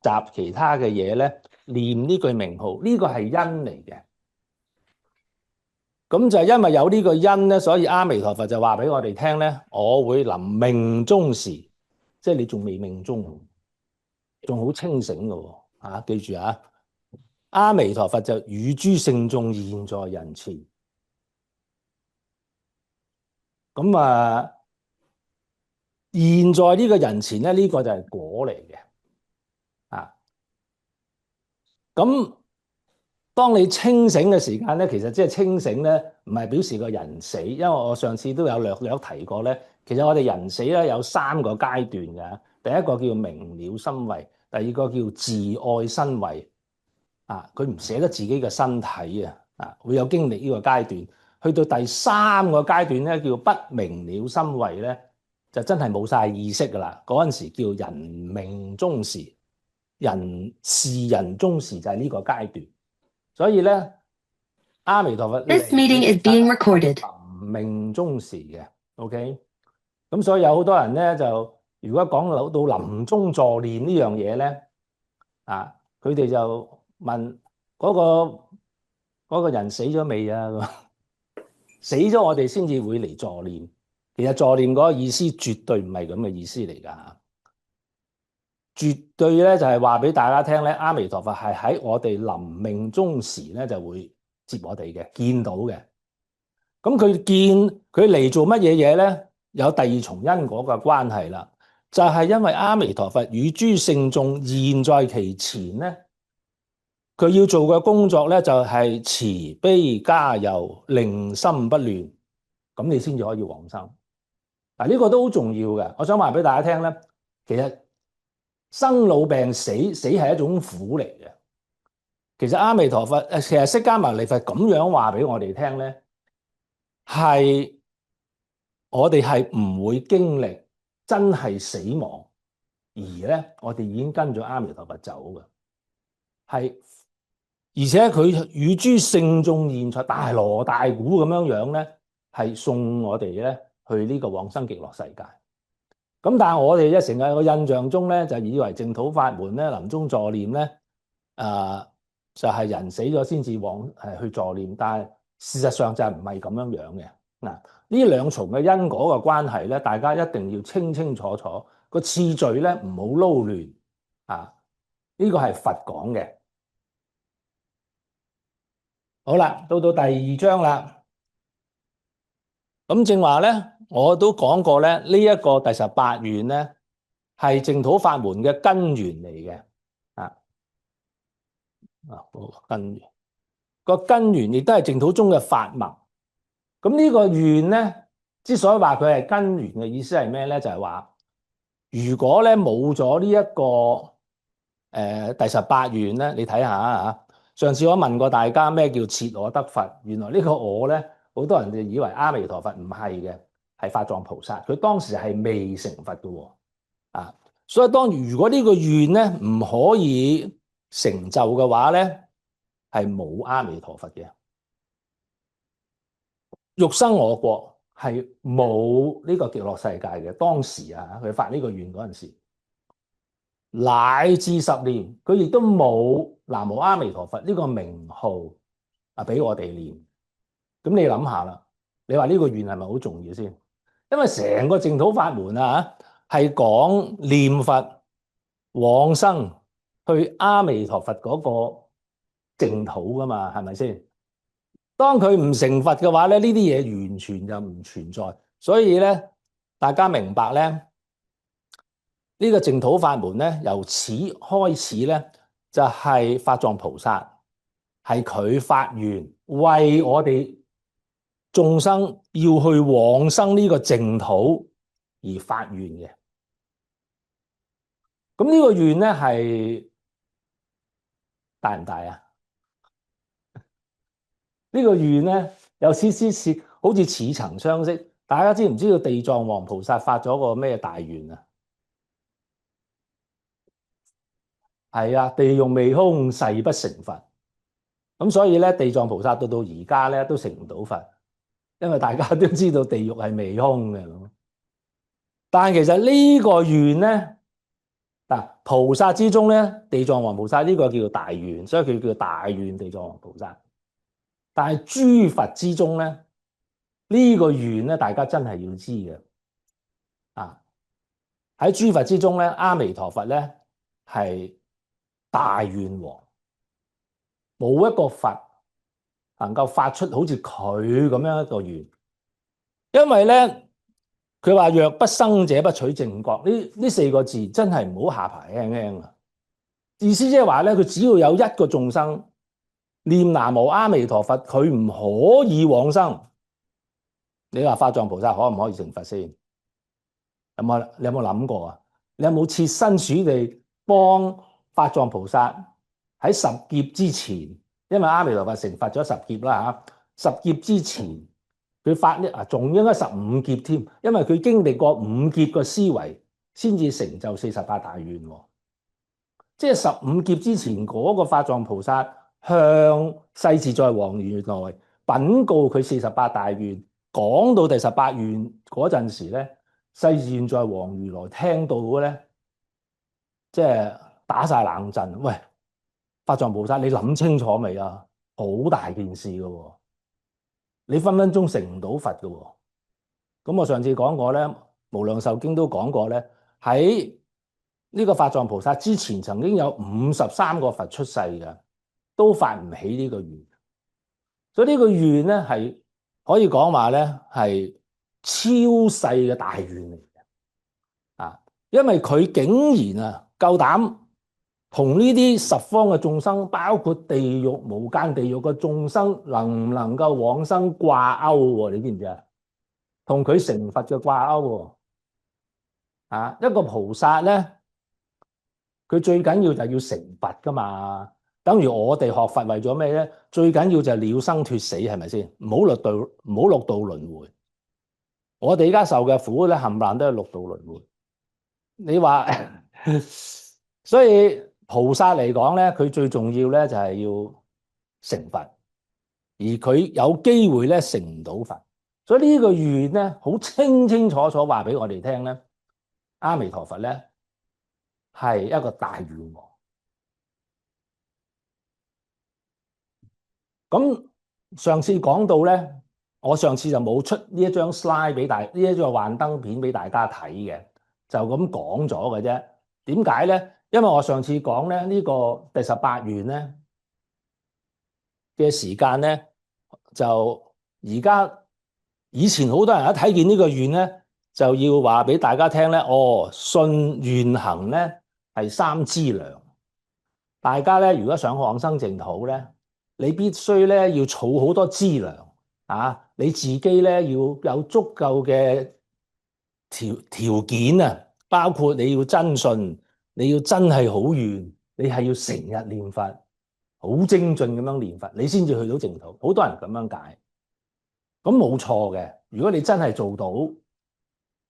習其他嘅嘢咧，念呢句名號，呢個係因嚟嘅。咁就係因為有呢個因咧，所以阿彌陀佛就話俾我哋聽咧，我會臨命終時，即係你仲未命終，仲好清醒嘅喎。記住啊，阿彌陀佛就與諸聖眾現在人前。咁啊，現在呢個人前咧，呢個就係果嚟嘅。咁當你清醒嘅時間咧，其實即係清醒咧，唔係表示個人死，因為我上次都有略略提過咧。其實我哋人死咧有3個階段嘅，第一個叫明了身慧，第二個叫自愛身慧。佢唔捨得自己嘅身體會有經歷呢個階段。去到第3個階段咧，叫不明了身慧咧，就真係冇晒意識噶啦。嗰陣時叫人命終時，是人終時就係呢個階段。所以咧，阿彌陀佛This meeting is being recorded. 臨命終時嘅 ，OK。咁所以有好多人咧就，如果講到臨終助念呢樣嘢咧，佢哋就問嗰個人死咗未啊？死咗我哋先至會嚟助念。其實助念嗰個意思絕對唔係咁嘅意思嚟㗎。絕對咧就係話俾大家聽咧，阿彌陀佛係喺我哋臨命終時咧就會接我哋嘅，見到嘅。咁佢嚟做乜嘢嘢咧？有第二重因果嘅關係啦，就係因為阿彌陀佛與諸聖眾現在其前咧，佢要做嘅工作咧就係慈悲加佑，令心不亂，咁你先至可以往生。呢個都好重要嘅。我想話俾大家聽咧，其實生老病死係一種苦嚟嘅。其實阿彌陀佛其實釋迦牟尼佛咁樣話俾我哋聽咧，係我哋係唔會經歷真係死亡，而咧我哋已經跟咗阿彌陀佛走嘅，係而且佢與諸聖眾現在大鑼大鼓咁樣咧，係送我哋咧去呢個往生極樂世界。咁但係我哋成日個印象中咧，就以為淨土法門咧臨終助念咧，就係人死咗先至去助念，但係事實上就係唔係咁樣樣嘅。呢兩重嘅因果嘅關係咧，大家一定要清清楚楚，個次序咧唔好撈亂。呢個係佛講嘅。好啦，到第2章啦。咁正話咧，我都講過咧，呢一個第18願咧係淨土法門嘅根源嚟嘅。根源亦都係淨土宗嘅法脈。咁呢個願咧，之所以話佢係根源嘅意思係咩咧？就係話，如果咧冇咗呢一個第18願咧，你睇下上次我問過大家咩叫切我得佛，原來呢個我咧，好多人就以為阿彌陀佛唔係嘅，係法藏菩薩，佢當時係未成佛嘅喎。所以如果呢個願咧唔可以成就嘅話咧，係冇阿彌陀佛嘅。欲生我國係冇呢個極樂世界嘅。當時佢發呢個願嗰陣時，乃至10年佢亦都冇南無阿彌陀佛呢個名號俾我哋念。咁你諗下啦，你話呢個願係咪好重要先？因為成個淨土法門係講念佛往生去阿彌陀佛嗰個淨土噶嘛，係咪先？當佢唔成佛嘅話咧，呢啲嘢完全就唔存在。所以咧，大家明白咧，呢個淨土法門咧，由此開始咧，就係法藏菩薩係佢發願為我哋眾生要去往生呢個淨土而發願嘅。咁呢個願咧係大唔大啊？呢個願咧有少少好似似曾相識。大家知唔知道地藏王菩薩發咗個咩大願啊？係地獄未空，誓不成佛。咁所以咧，地藏菩薩到而家咧都成唔到佛，因為大家都知道地獄係未空嘅。但係其實呢個願咧，嗱，菩薩之中咧，地藏王菩薩呢個叫做大願，所以佢叫做大願地藏王菩薩。但係諸佛之中咧，呢個願咧，大家真係要知嘅。啊，喺諸佛之中咧，阿彌陀佛咧係大願王，冇一個佛能夠發出好似佢咁樣一個願，因為咧佢話若不生者不取正覺，呢四個字真係唔好下排輕輕啊！意思即係話咧，佢只要有一個眾生念南無阿彌陀佛，佢唔可以往生。你話法藏菩薩可唔可以成佛先？你有冇諗過啊？你有冇設身處地幫法藏菩薩喺十劫之前？因為阿彌陀佛成佛咗十劫啦嚇，十劫之前佢發呢仲應該15劫添，因為佢經歷過5劫嘅思維，先至成就48大願。即係15劫之前嗰個法藏菩薩向世自在王如來稟告佢48大願，講到第18願嗰陣時咧，世自在王如來聽到嘅咧，即係打晒冷震。喂，法藏菩薩，你諗清楚未啊？好大件事㗎喎，你分分鐘成唔到佛㗎喎。咁我上次講過咧，無量壽經都講過咧，喺呢個法藏菩薩之前曾經有53個佛出世嘅，都發唔起呢個願。所以呢個願咧係可以講話咧係超細嘅大願嚟嘅啊！因為佢竟然啊夠膽同呢啲十方嘅眾生，包括地獄無間地獄嘅眾生，能唔能夠往生掛鈎喎？你知唔知啊？同佢成佛嘅掛鈎喎啊！一個菩薩咧，佢最緊要就係要成佛噶嘛。等於我哋學佛為咗咩咧？最緊要就係了生脫死，係咪先？唔好六道輪迴。我哋而家受嘅苦咧，冚唪唥都係六道輪迴。你話，所以菩薩嚟講咧，佢最重要咧就係要成佛，而佢有機會咧成唔到佛。所以呢個願咧，好清清楚楚話俾我哋聽咧，阿彌陀佛咧係一個大願王。咁上次講到咧，我上次就冇出呢一張 slide 俾呢一張幻燈片俾大家睇嘅，就咁講咗嘅啫。點解咧？因為我上次講咧呢個第18願咧嘅時間咧，就而家以前好多人一睇見呢個願咧，就要話俾大家聽咧，信願行咧係3資糧。大家咧如果想往生淨土咧，你必須咧要儲好多資糧啊！你自己咧要有足夠嘅條件啊，包括你要真信，你要真係好願，你係要成日念佛，好精進咁樣念佛，你先至去到淨土。好多人咁樣解，咁冇錯嘅。如果你真係做到，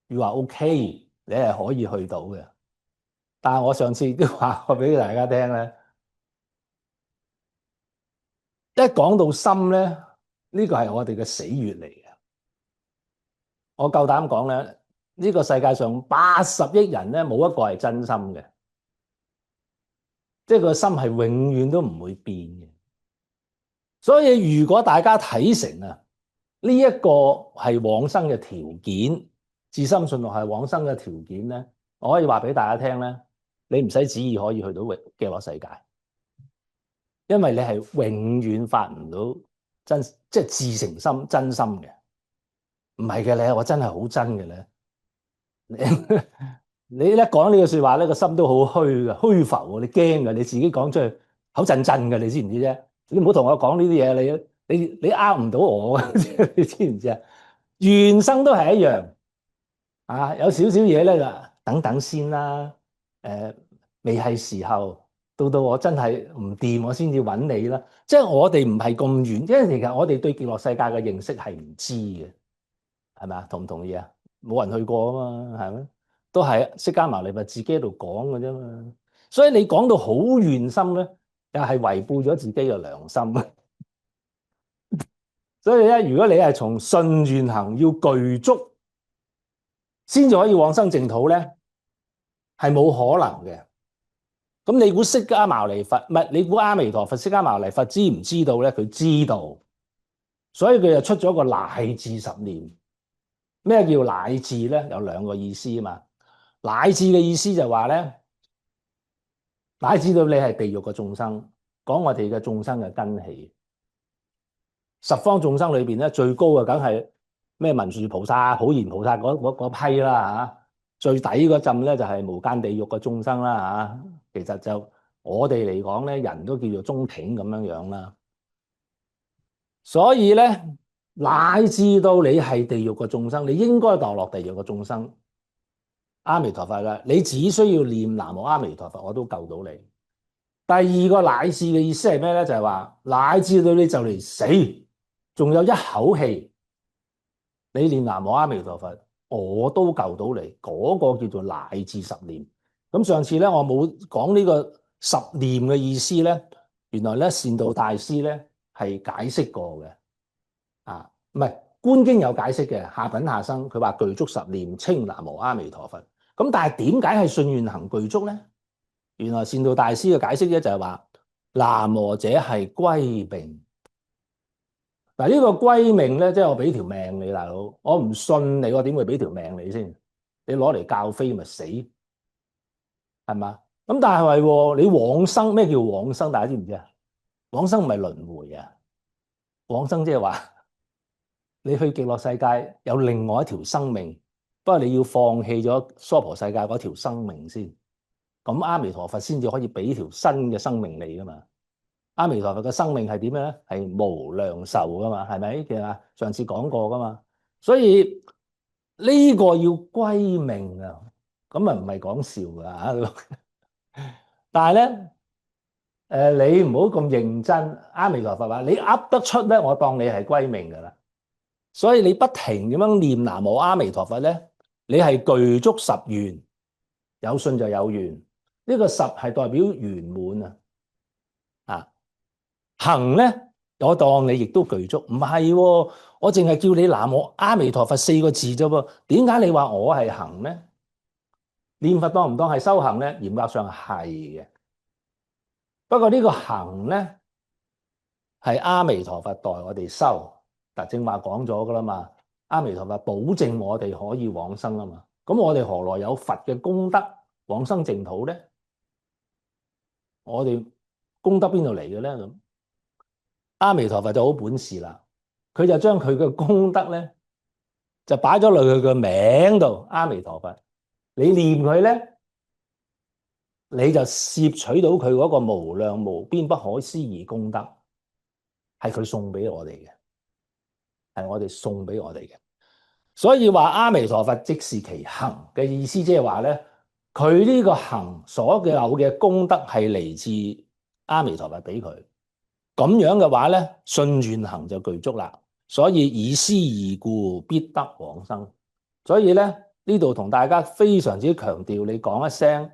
要話 OK，你係可以去到嘅。但係我上次都話過俾大家聽咧。一講到心咧，呢個係我哋嘅死穴嚟嘅。我夠膽講咧，呢個世界上80億人咧，冇一個係真心嘅，即係個心係永遠都唔會變嘅。所以如果大家睇成啊，呢一個係往生嘅條件，至心信樂係往生嘅條件咧，我可以話俾大家聽咧，你唔使旨意可以去到極樂世界。因為你係永遠發唔到真，即係至誠心真心嘅，唔係嘅咧，我真係好真嘅咧。你一講呢個說話咧，個心都好虛嘅，虛浮，你驚嘅，你自己講出去口震震嘅，你知唔知啫？你唔好同我講呢啲嘢，你呃唔到我嘅，你知唔知啊？緣生都係一樣啊，有少少嘢咧就等等先啦，未係時候。到我真係唔掂，我先至揾你啦。即係我哋唔係咁遠，因為其實我哋對極樂世界嘅認識係唔知嘅，係咪啊？同唔同意啊？冇人去過啊嘛，係咪？都係釋迦牟尼佛自己喺度講嘅啫嘛。所以你講到好願心咧，又係違背咗自己嘅良心。所以咧，如果你係從信願行要具足，先至可以往生淨土咧，係冇可能嘅。咁你估釋迦牟尼佛唔係？你估阿彌陀佛釋迦牟尼佛知唔知道咧？佢知道，所以佢就出咗個乃至十念。咩叫乃至咧？有兩個意思啊嘛。乃至嘅意思就話咧，乃至到你係地獄嘅眾生，講我哋嘅眾生嘅根器。十方眾生裏邊咧，最高嘅梗係咩文殊菩薩、普賢菩薩嗰批啦嚇。最底嗰陣咧就係無間地獄嘅眾生啦嚇。其實就我哋嚟講咧，人都叫做中挺咁樣樣啦。所以咧，乃至到你係地獄嘅眾生，你應該墮落地獄嘅眾生。阿彌陀佛啦，你只需要念南無阿彌陀佛，我都救到你。第二個乃至嘅意思係咩咧？就係話乃至到你就嚟死，仲有一口氣，你念南無阿彌陀佛，我都救到你。嗰個叫做乃至十念。咁上次咧，我冇講呢個十念嘅意思咧，原來咧善導大師咧係解釋過嘅。啊，唔係觀經有解釋嘅，下品下生佢話具足十念，稱南無阿彌陀佛。咁但係點解係信願行具足咧？原來善導大師嘅解釋咧就係話，南無者係歸命。嗱，呢個歸命咧，即係我俾條命你大佬，我唔信你，我點會俾條命你先？你攞嚟教飛咪死，係嘛？咁但係喎，你往生，咩叫往生？大家知唔知啊？往生唔係輪迴啊，往生即係話你去極樂世界有另外一條生命，不過你要放棄咗娑婆世界嗰條生命先。咁阿彌陀佛先至可以俾條新嘅生命你噶嘛？阿彌陀佛嘅生命係點樣咧？係無量壽噶嘛？係咪？其實上次講過噶嘛。所以呢個要歸命啊，咁啊唔係講笑噶嚇。但係咧，你唔好咁認真。阿彌陀佛話：你噏得出咧，我當你係歸命噶啦。所以你不停咁樣念南無阿彌陀佛咧，你係具足十願，有信就有願。呢個十係代表圓滿啊！啊，行咧，我當你亦都具足。唔係喎，我淨係叫你南無阿彌陀佛四個字啫噃。點解你話我係行咧？念佛當唔當係修行咧？嚴格上係嘅。不過呢個行咧係阿彌陀佛代我哋修。嗱，正話講咗噶啦嘛，阿彌陀佛保證我哋可以往生啊嘛。咁我哋何來有佛嘅功德往生淨土咧？我哋功德邊度嚟嘅咧？咁阿彌陀佛就好本事啦，佢就將佢嘅功德咧就擺咗落佢嘅名度。阿彌陀佛，你念佢咧，你就攝取到佢嗰個無量無邊不可思議功德，係佢送俾我哋嘅，係我哋送俾我哋嘅。所以話阿彌陀佛即是其行嘅意思，即係話咧，佢呢個行所有嘅功德係嚟自阿彌陀佛俾佢。咁樣嘅話咧，信願行就具足啦。所以以斯而故，必得往生。所以咧，呢度同大家非常之強調，你講一聲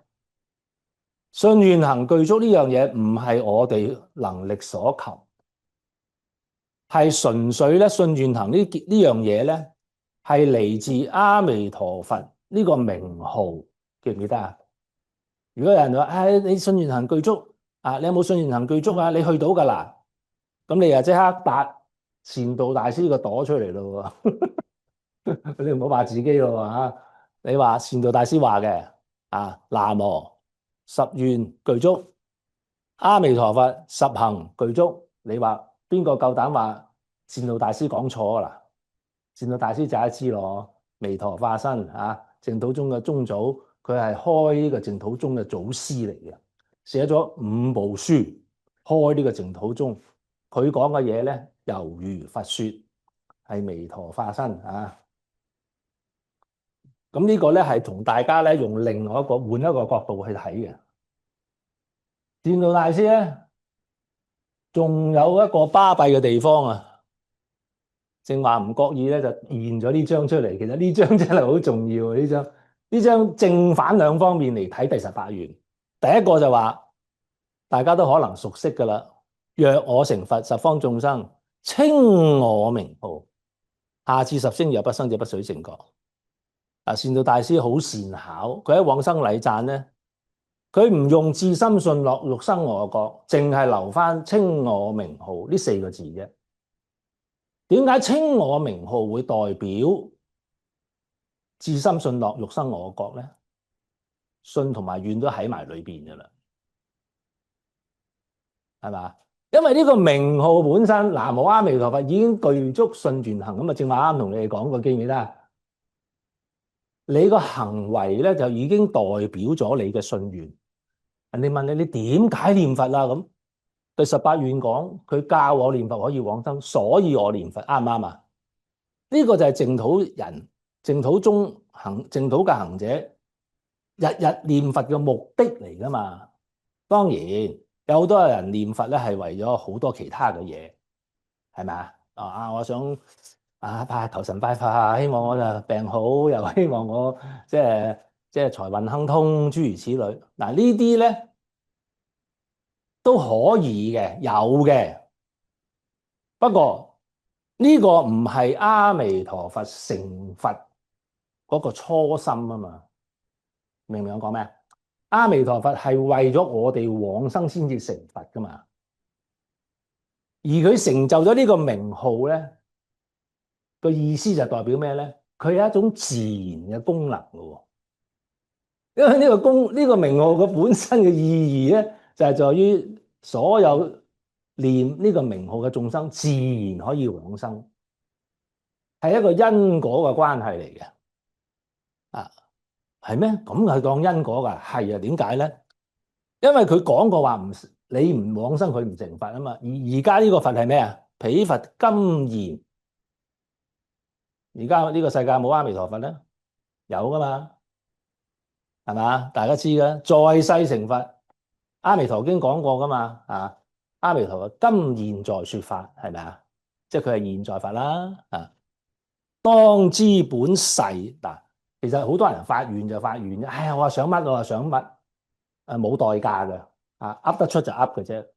信願行具足呢樣嘢，唔係我哋能力所求，係純粹咧信願行呢樣嘢咧，係嚟自阿彌陀佛呢個名號，記唔記得啊？如果有人話，你信願行具足啊，你有冇信願行具足啊？你去到噶啦，咁你又即刻答善導大師個朵出嚟咯。你唔好話自己咯嚇，你話善導大師話嘅啊，南無十願具足，阿彌陀佛十行具足。你話邊個夠膽話善導大師講錯啊？嗱，善導大師就一知咯，彌陀化身啊，淨土宗嘅宗祖，佢係開呢個淨土宗嘅祖師嚟嘅，寫咗5部書開呢個淨土宗。佢講嘅嘢咧，猶如佛說，係彌陀化身啊。咁呢個咧係同大家咧用另外一個換一個角度去睇嘅。善導大師咧，仲有一個巴閉嘅地方啊！正話唔覺意咧就現咗呢張出嚟，其實呢張真係好重要啊！呢張正反兩方面嚟睇第18願。第一個就話大家都可能熟悉噶啦，若我成佛，十方眾生稱我名號，下至十聲若不生者不取正覺。善導大師好善巧，佢喺往生禮讚咧佢唔用至心信諾，欲生我國，淨係留翻稱我名號呢4個字啫。點解稱我名號會代表至心信諾，欲生我國咧？信同埋願都喺埋裏邊噶啦，係嘛？因為呢個名號本身，南無阿彌陀佛已經具足信願行咁啊！正話啱同你哋講過，記唔記得啊？你個行為咧就已經代表咗你嘅信願。人哋問你，你點解念佛啊？咁第18願講，佢教我念佛可以往生，所以我念佛，啱唔啱啊？呢個就係淨土人、淨土中行、淨土嘅行者日日念佛嘅目的嚟噶嘛。當然有好多人念佛咧係為咗好多其他嘅嘢，係咪啊？我想求神拜佛，希望我就病好，又希望我即係財運亨通，諸如此類。嗱，呢啲咧都可以嘅，有嘅。不過呢個唔係阿彌陀佛成佛嗰個初心啊嘛，明唔明我講咩？阿彌陀佛係為咗我哋往生先至成佛噶嘛，而佢成就咗呢個名號咧，個意思就代表咩咧？佢係一種自然嘅功能噶，因為呢個名號嘅本身嘅意義咧，就係在於所有念呢個名號嘅眾生自然可以往生，係一個因果嘅關係嚟嘅。係咩？咁係講因果噶？係啊，點解咧？因為佢講過話你唔往生佢唔成佛啊嘛。而家呢個佛係咩啊？彼佛今現。而家呢個世界冇阿彌陀佛咧，有噶嘛？係嘛？大家知噶，在世成佛，阿彌陀經講過噶嘛？阿彌陀佛今現在說法，係咪啊？即係佢係現在佛啦。當知本誓嗱，其實好多人發願就發願啫。哎呀，我話想乜我話想乜，冇代價嘅，噏得出就噏嘅啫。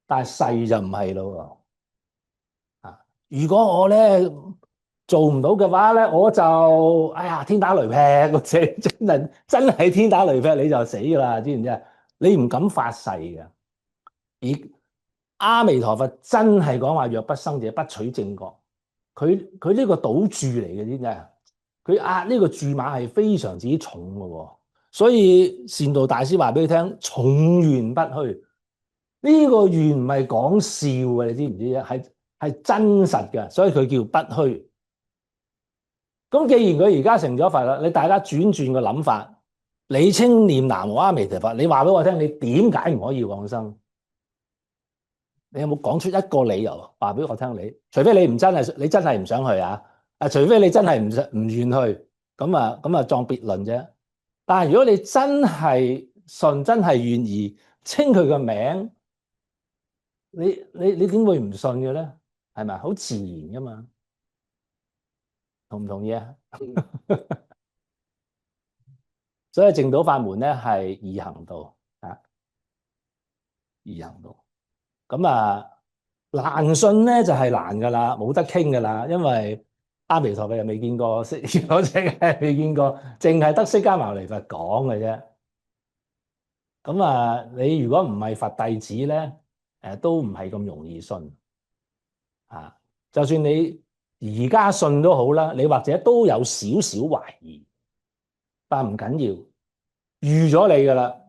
但係誓就唔係咯。如果我咧做唔到嘅話咧，我就哎呀天打雷劈，或者真係天打雷劈你就死噶啦，知唔知啊？你唔敢發誓嘅。而阿彌陀佛真係講話，若不生者不取正覺。佢呢個賭注嚟嘅，知唔知啊？佢壓呢個注碼係非常之重嘅，所以善導大師話俾你聽，重願不虛。呢個願唔係講笑嘅，你知唔知啊？係真實嘅，所以佢叫不虛。咁既然佢而家成咗佛啦，你大家轉個諗法，你稱念南無阿彌陀佛，你話俾我聽，你點解唔可以往生？你有冇講出一個理由話俾我聽？除非你真係唔想去啊！除非你真係唔願去，咁啊當別論啫。但係如果你真係信，真係願意稱佢個名，你點會唔信嘅咧？係咪好自然噶嘛？同唔同意啊？所以淨土法門咧係易行道啊，易行道。咁難信咧就係難噶啦，冇得傾噶啦，因為阿彌陀佛又未見過，我淨係未見過，淨係得釋迦牟尼佛講嘅啫。咁你如果唔係佛弟子咧，都唔係咁容易信啊。就算你而家信都好啦，你或者都有少少懷疑，但唔緊要，預咗你噶啦。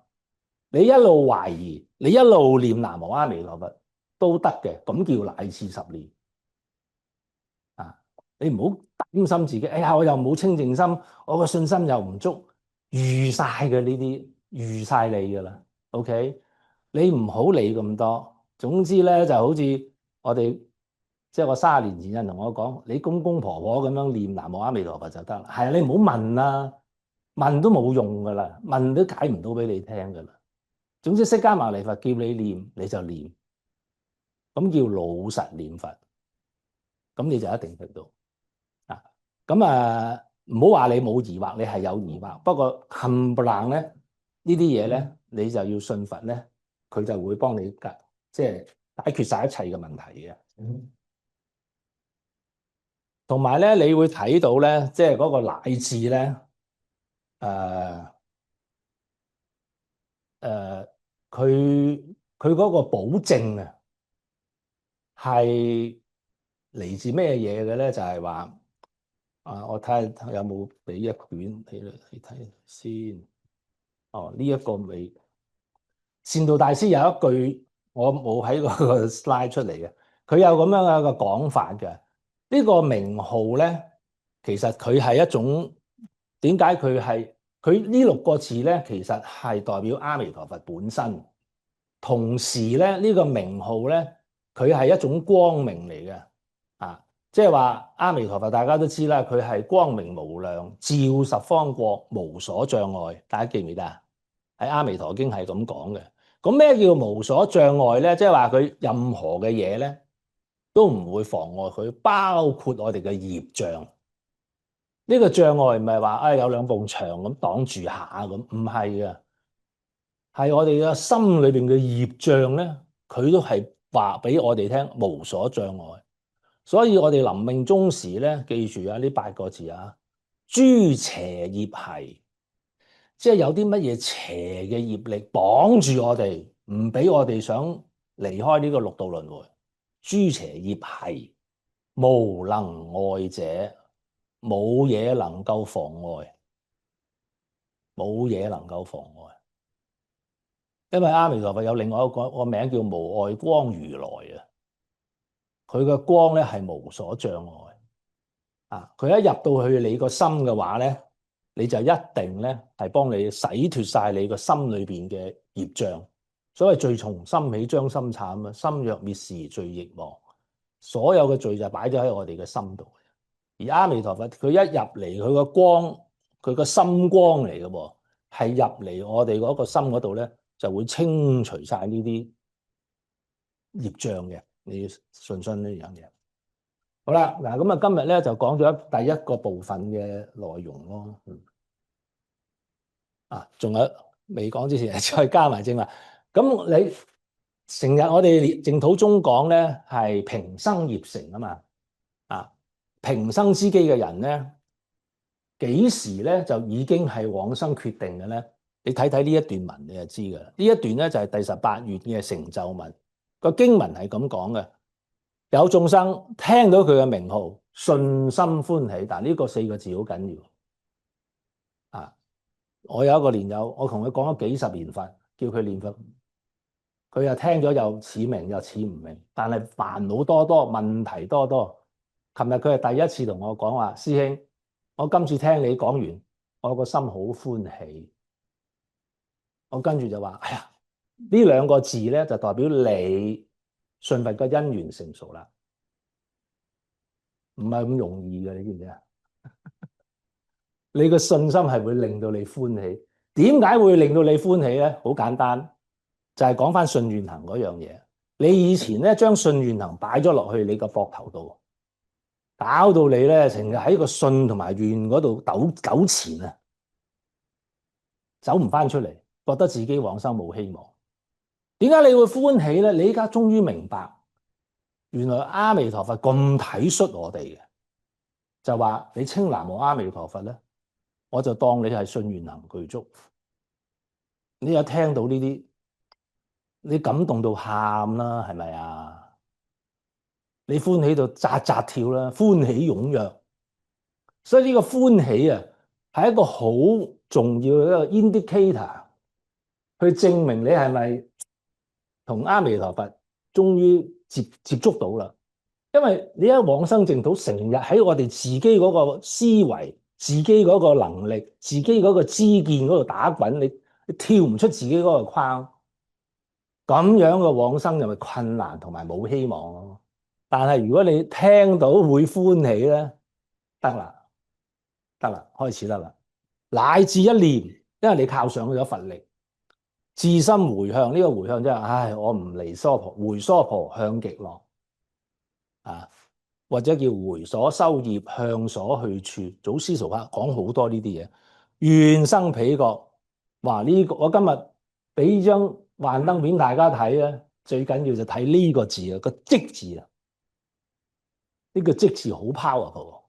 你一路懷疑，你一路念南無阿彌陀佛都得嘅，咁叫乃至10年啊！你唔好擔心自己，哎呀，我又冇清淨心，我個信心又唔足，預晒嘅呢啲，預晒你噶啦。OK，你唔好理咁多。總之咧，就好似我哋即係我30年前有人同我講，你公公婆婆咁樣念南無阿彌陀佛就得啦。係啊，你唔好問啦，問都冇用噶啦，問都解唔到俾你聽噶啦。總之釋迦牟尼佛叫你念你就念，咁叫老實念佛，咁你就一定得到啊。咁唔好話你冇疑惑，你係有疑惑，不過冚唪唥咧呢啲嘢咧，你就要信佛咧，佢就會幫你即係解決晒一切嘅問題嘅。同埋咧，你會睇到咧，即係嗰個乃至咧，佢嗰個保證啊，係嚟自咩嘢嘅咧？就係話我睇下有冇俾一卷你睇先。哦，呢一個未。善導大師有一句我冇喺嗰個 slide 出嚟嘅，佢有咁樣嘅一個講法嘅。呢個名號咧，其實佢係一種點解佢呢六個字咧，其實係代表阿彌陀佛本身。同時咧，呢個名號咧，佢係一種光明嚟嘅即係話阿彌陀佛大家都知啦，佢係光明無量，照十方國，無所障礙。大家記唔記得啊？喺阿彌陀經係咁講嘅。咁咩叫無所障礙咧？即係話佢任何嘅嘢咧，都唔會妨礙佢，包括我哋嘅業障。呢個障礙唔係話有兩埲牆咁擋住下咁，唔係嘅，係我哋嘅心裏邊嘅業障咧，佢都係話俾我哋聽無所障礙。所以我哋臨命終時咧，記住呢8個字啊，諸邪業繫，即係有啲乜嘢邪嘅業力綁住我哋，唔俾我哋想離開呢個六道輪迴。諸邪業繫，無能礙者，冇嘢能夠妨礙，冇嘢能夠妨礙。因為阿彌陀佛有另外一個名叫無礙光如來啊，佢嘅光咧係無所障礙佢一入到去你個心嘅話咧，你就一定咧係幫你洗脫晒你個心裏邊嘅業障。所謂罪從心起，將心慘啊！心若滅時，罪亦亡。所有嘅罪就擺咗喺我哋嘅心度。而阿彌陀佛佢一入嚟，佢個光，佢個心光嚟嘅喎，係入嚟我哋嗰個心嗰度咧，就會清除晒呢啲業障嘅。你要信呢樣嘢。好啦，嗱咁啊，今日咧就講咗第一個部分嘅內容咯。仲有未講之前，再加埋正話。咁你成日我哋淨土中講咧，係平生業成啊嘛。平生之機嘅人咧，幾時咧就已經係往生決定嘅咧？你睇睇呢一段文，你就知噶啦。呢一段咧就係第18願嘅成就文。個經文係咁講嘅。有眾生聽到佢嘅名號，信心歡喜。但呢個4個字好緊要我有一個蓮友，我同佢講咗幾十年佛，叫佢念佛，佢又聽咗又似明又似唔明，但係煩惱多多，問題多多。琴日佢係第一次同我講話，師兄，我今次聽你講完，我個心好歡喜。我跟住就話，哎呀，呢2個字咧就代表你信佛嘅因緣成熟啦，唔係咁容易嘅，你知唔知啊？你個信心係會令到你歡喜。點解會令到你歡喜咧？好簡單，就係講翻信願行嗰樣嘢。你以前咧將信願行擺咗落去你個膊頭度，搞到你咧成日喺個信同埋願嗰度糾纏啊，走唔翻出嚟，覺得自己往生冇希望。點解你會歡喜咧？你而家終於明白，原來阿彌陀佛咁體恤我哋嘅，就話你稱南無阿彌陀佛咧，我就當你係信願行具足。你有聽到呢啲，你感動到喊啦，係咪啊？你歡喜到扎扎跳啦，歡喜踴躍。所以呢個歡喜啊，係一個好重要嘅一個 indicator，去證明你係咪同阿彌陀佛終於接觸到啦。因為你一往生淨土，成日喺我哋自己嗰個思維、自己嗰個能力、自己嗰個知見嗰度打滾，你跳唔出自己嗰個框，咁樣嘅往生就咪困難同埋冇希望咯。但係如果你聽到會歡喜咧，得啦，開始得啦，乃至一念，因為你靠上咗佛力，至心回向。呢個回向即係，唉，我唔離娑婆，回娑婆向極樂或者叫回所修業向所去處。祖師熟客講好多呢啲嘢，願生彼國。話呢個我今日俾張幻燈片大家睇咧，最緊要就睇呢個字啊，個即字啊，呢個即字好 powerful。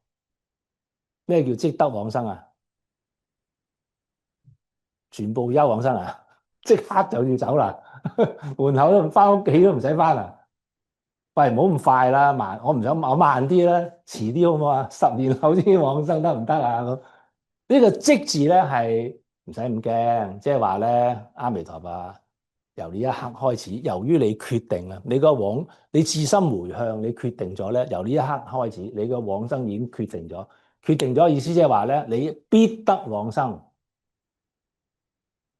咩叫即得往生啊？全部優往生啊？即刻就要走啦，門口都翻屋企都唔使翻啦。喂，唔好咁快啦，慢，我唔想我慢啲啦，遲啲好唔好啊？10年後先往生得唔得啊？咁呢個即字咧係唔使咁驚，即係話咧，阿彌陀佛，由呢一刻開始，由於你決定啦，你至心回向，你決定咗咧，由呢一刻開始，你個往生已經決定咗，決定咗意思即係話咧，你必得往生。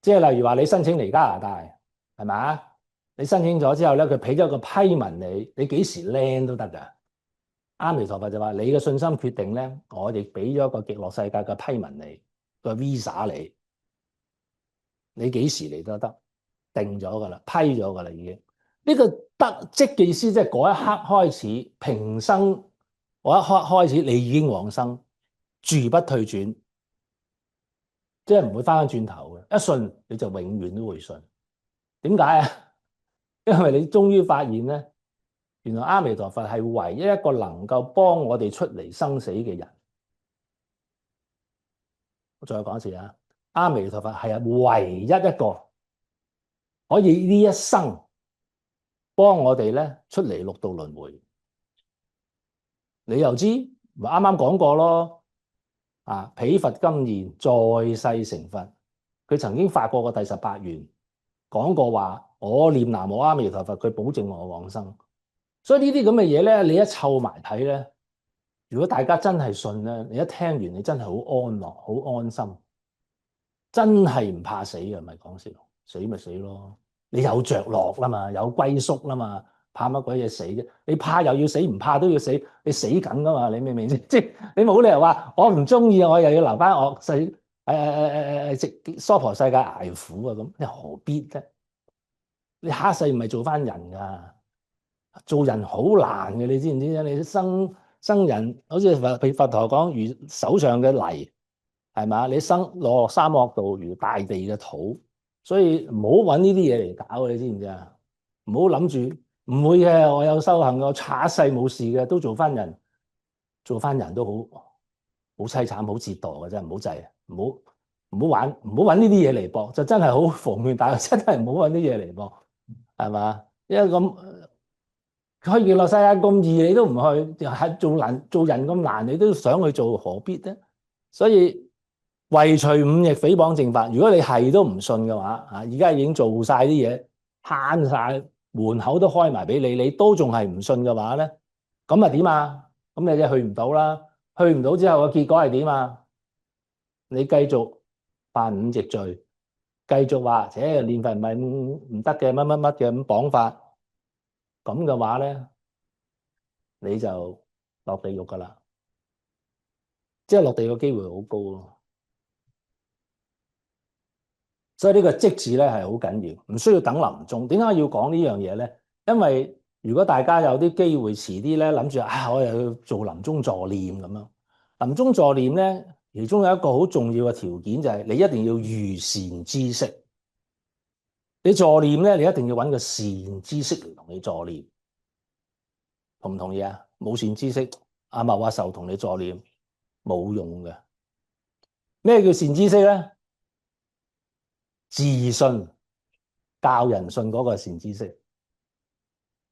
即係例如話你申請嚟加拿大，係咪啊？你申請咗之後咧，佢俾咗個批文你幾時 land 都得㗎。阿彌陀佛就話你嘅信心決定咧，我哋俾咗個極樂世界嘅批文你，個 visa 你幾時嚟都得，定咗㗎啦，批咗㗎啦已經。呢個得即嘅意思即係嗰一刻開始平生，嗰一刻開始你已經往生，住不退轉，即係唔會翻返轉頭嘅。一信你就永遠都會信。點解啊？因為你終於發現咧，原來阿彌陀佛係唯一一個能夠幫我哋出嚟生死嘅人。我再講一次啊，阿彌陀佛係唯一一個可以呢一生幫我哋咧出嚟六道輪迴。你又知咪啱啱講過咯？啊，彼佛今現在世成佛，佢曾經發過個第18願，講過話我念南無阿彌陀佛，佢保證我往生。所以呢啲咁嘅嘢咧，你一湊埋睇咧，如果大家真係信咧，你一聽完你真係好安樂、好安心，真係唔怕死嘅，唔係講笑，死咪死咯。你有着落啦嘛，有歸宿啦嘛，怕乜鬼嘢死啫？你怕又要死，唔怕都要死，你死緊噶嘛？你明唔明先？即係你冇理由話我唔中意，我又要留翻惡世直娑婆世界捱苦啊！咁你何必啫？你下一世唔係做翻人噶。做人好難嘅，你知唔知啊？你生人好似佛陀講，如手上嘅泥，係嘛？你落沙漠度如大地嘅土，所以唔好揾呢啲嘢嚟搞，你知唔知啊？唔好諗住唔會嘅，我有修行，我下一世冇事嘅，都做翻人，做翻人都好凄慘，好折墮嘅真係，唔好制，唔好玩，唔好揾呢啲嘢嚟搏，就真係好奉勸大家，真係唔好揾啲嘢嚟搏，係嘛？因為咁。去極樂世界咁易，你都唔去，係做人咁難，你都想去做，何必咧？所以唯除五逆誹謗正法，如果你係都唔信嘅話，而家已經做晒啲嘢，慳晒門口都開埋俾你，你都仲係唔信嘅話咧，咁啊點啊？咁你就去唔到啦，去唔到之後嘅結果係點啊？你繼續犯五逆罪，繼續話，念佛唔係唔得嘅，乜乜乜嘅咁講法。咁嘅話咧，你就落地獄噶啦，即係落地嘅機會好高咯。所以呢個即字咧係好緊要，唔需要等臨終。點解要講呢樣嘢咧？因為如果大家有啲機會遲啲咧，諗住我又要做臨終助念咁樣。臨終助念咧，其中有一個好重要嘅條件就係你一定要遇善知識。你助念咧，你一定要揾個善知識嚟同你助念。同唔同意啊？冇善知識，阿茂阿壽同你助念冇用嘅。咩叫善知識咧？自信教人信嗰個善知識。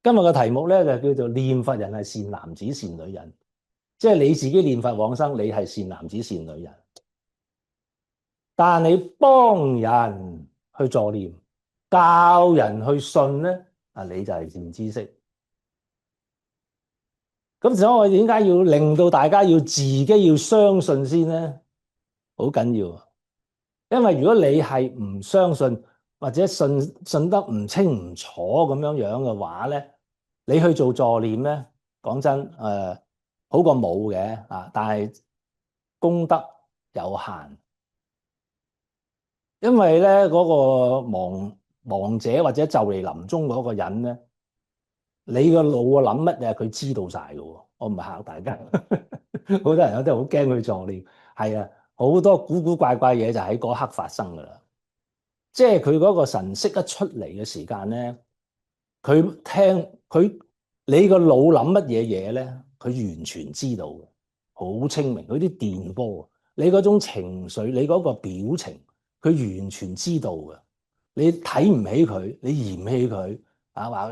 今日嘅題目咧就叫做念佛人係善男子善女人，即係你自己念佛往生，你係善男子善女人。但係你幫人去助念，教人去信咧，你就係善知識。咁所以我點解要令到大家要自己要相信先咧？好緊要，因為如果你係唔相信或者信得唔清唔楚咁樣嘅話咧，你去做助念咧，講真好過冇嘅啊，但係功德有限，因為咧嗰個亡者或者就嚟臨終嗰個人咧。你個腦諗乜嘢？佢知道晒㗎喎，我唔係嚇大家。好多人有啲好驚去助念，係啊，好多古古怪怪嘢就喺嗰刻發生㗎啦。即係佢嗰個神識一出嚟嘅時間咧，你個腦諗乜嘢嘢咧？佢完全知道嘅，好清明。佢啲電波，你嗰種情緒，你嗰個表情，佢完全知道嘅。你睇唔起佢，你嫌棄佢啊，話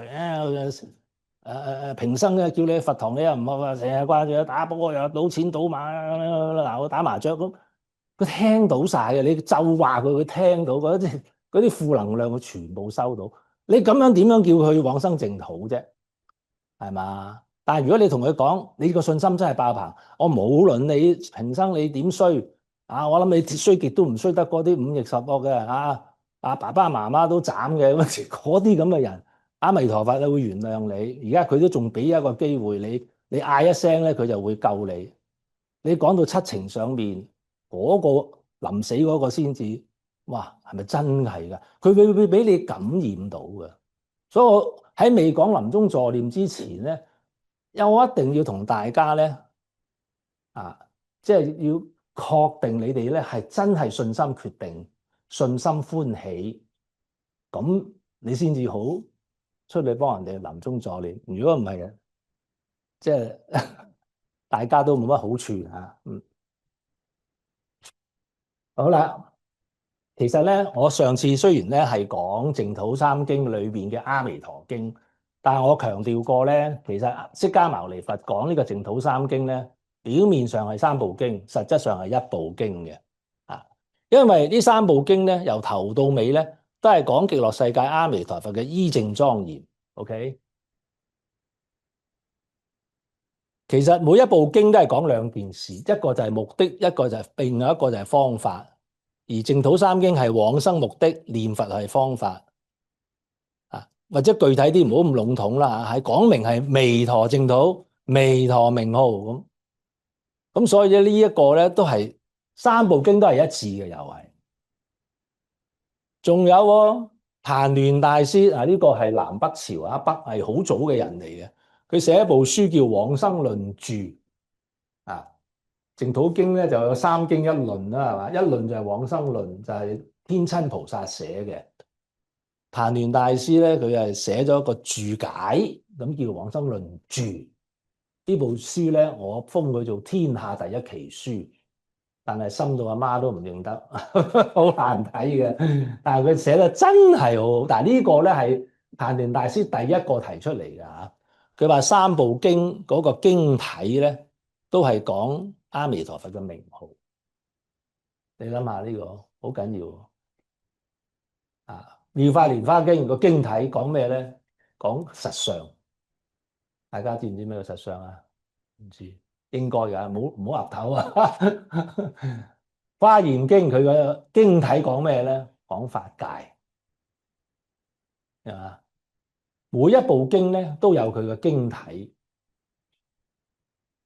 平生嘅叫你去佛堂，你又唔話成日掛住打波又賭錢賭馬嗱，我打麻雀咁，佢聽到晒嘅，你就話佢，佢聽到嗰啲負能量，佢全部收到。你咁樣點樣叫佢往生淨土啫？係嘛？但係如果你同佢講，你個信心真係爆棚，我無論你平生你點衰啊，我諗你衰極都唔衰得過啲五逆十惡嘅啊！爸爸媽媽都斬嘅嗰啲咁嘅人，阿彌陀佛你會原諒你。而家佢都仲俾一個機會你，你嗌一聲咧，佢就會救你。你講到七情上面嗰個臨死嗰個先至，哇，係咪真係㗎？佢會俾你感染到嘅。所以我喺未講臨終助念之前咧，我一定要同大家咧即係要確定你哋咧係真係信心決定、信心歡喜，咁你先至好出嚟幫人哋臨終助念。如果唔係嘅，即係大家都冇乜好處嚇。好啦。其實咧，我上次雖然咧係講淨土三經裏邊嘅阿彌陀經，但係我強調過咧，其實釋迦牟尼佛講呢個淨土三經咧，表面上係三部經，實質上係一部經嘅。因為呢三部經咧，由頭到尾咧，都係講極樂世界阿彌陀佛嘅依正莊嚴。OK，其實每一部經都係講兩件事，一個就係目的，一個就係另外一個就係方法。而淨土三經係往生目的，念佛係方法或者具體啲唔好咁籠統啦嚇，係講明係彌陀淨土、彌陀名號咁，所以咧呢一個咧都係三部經都係一致嘅，又係。仲有曇鸞大師呢個係南北朝北係好早嘅人嚟嘅，佢寫一部書叫《往生論注》淨土經咧就有三經一論啦，係嘛？一論就係往生論，就係天親菩薩寫嘅。曇鸞大師咧，佢係寫咗一個注解，咁叫《往生論注》。呢部書咧，我封佢做天下第一奇書，但係深到阿媽都唔認得，好難睇嘅。但係佢寫得真係好好。但係呢個咧係曇鸞大師第一個提出嚟嘅嚇。佢話三部經嗰個經體咧，都係講阿彌陀佛嘅名號。你諗下呢個好緊要妙法蓮華經個經體講咩咧？講實相。大家知唔知咩叫實相啊？唔知，應該㗎，唔好岌頭啊！華嚴經佢個經體講咩咧？講法界，係嘛？每一部經咧都有佢嘅經體，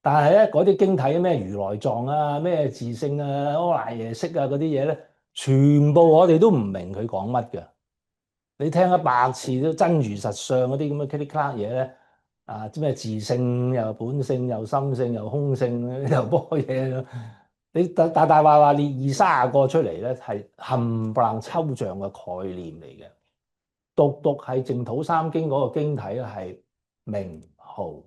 但係咧嗰啲經體咩如來藏啊、咩自性啊、阿賴耶識啊嗰啲嘢咧，全部我哋都唔明佢講乜嘅。你聽咗百次都真如實相嗰啲咁嘅 click 嘢咧，咩自性又本性又心性又空性又波嘢，你大話列二30個出嚟咧，係冚唪唥抽象嘅概念嚟嘅。獨係淨土三經嗰個經體係名號，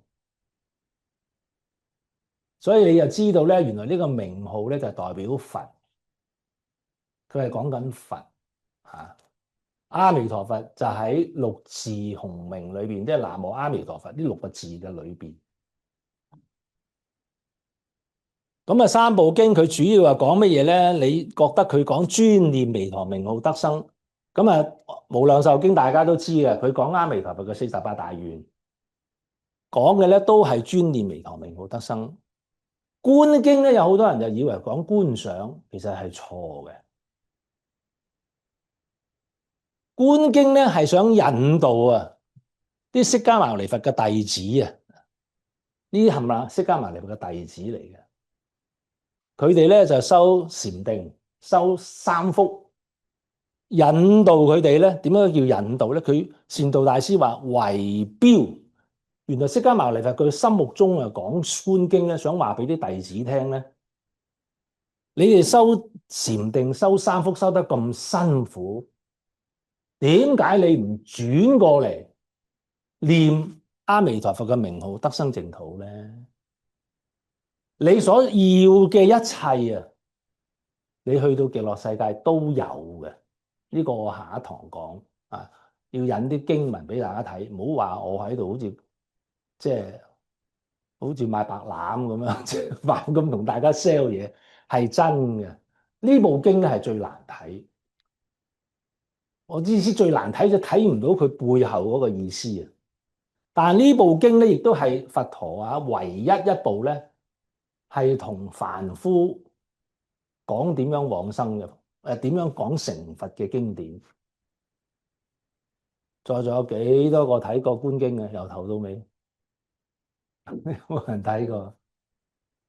所以你就知道咧，原來呢個名號咧就代表佛，佢係講緊佛阿彌陀佛就喺六字洪名裏邊，即係南無阿彌陀佛呢6個字嘅裏邊。咁三部經佢主要係講乜嘢咧？你覺得佢講專念彌陀名號得生？咁無量壽經大家都知嘅，佢講阿彌陀佛嘅48大願，講嘅咧都係專念彌陀名號得生。觀經咧有好多人就以為講觀想，其實係錯嘅。觀經咧係想引導啲釋迦牟尼佛嘅弟子呢啲係咪釋迦牟尼佛嘅弟子嚟嘅？佢哋咧就修禪定，修三福，引導佢哋咧。點樣叫引導咧？佢善導大師話為標，原來釋迦牟尼佛佢心目中講觀經咧，想話俾啲弟子聽咧，你哋修禪定、修三福修得咁辛苦，點解你唔轉過嚟念阿彌陀佛嘅名號得生淨土咧？你所要嘅一切你去到極樂世界都有嘅。呢個我下一堂講啊，要引啲經文俾大家睇，唔好話我喺度好似賣白欖咁樣，即係話咁同大家 sell 嘢，係真嘅。呢部經咧係最難睇，我意思最難睇就睇唔到佢背後嗰個意思啊。但係呢部經咧，亦都係佛陀啊唯一一部咧係同凡夫講點樣往生嘅，點樣講成佛嘅經典。在座有幾多個睇過觀經嘅？由頭到尾冇人睇過。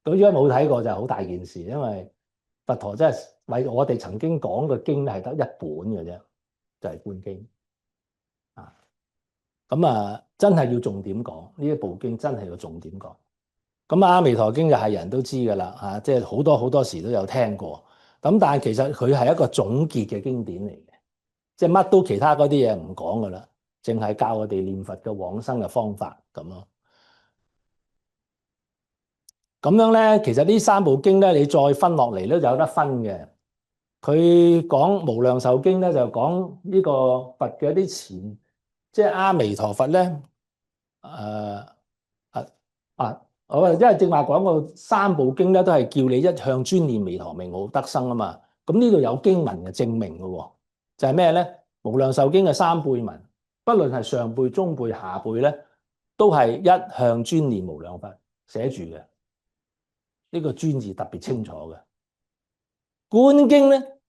到而家冇睇過就好大件事，因為佛陀真係為我哋曾經講嘅經係得一本嘅啫，就係觀經啊。咁啊，真係要重點講呢一部經，真係要重點講。咁阿彌陀經就係人都知㗎啦，嚇，即係好多時都有聽過。咁但係其實佢係一個總結嘅經典嚟嘅，即係乜都其他嗰啲嘢唔講㗎啦，淨係教我哋念佛嘅往生嘅方法咁咯。咁樣咧，其實呢三部經咧，你再分落嚟咧就有得分嘅。佢講無量壽經咧，就講呢個佛嘅一啲前，即係阿彌陀佛咧，因為正話講過三部經咧，都係叫你一向專念彌陀名號得生啊嘛。咁呢度有經文嘅證明嘅喎，就係咩咧？無量壽經嘅三輩文，不論係上輩、中輩、下輩咧，都係一向專念無量佛寫住嘅。呢個專字特別清楚嘅。觀經咧，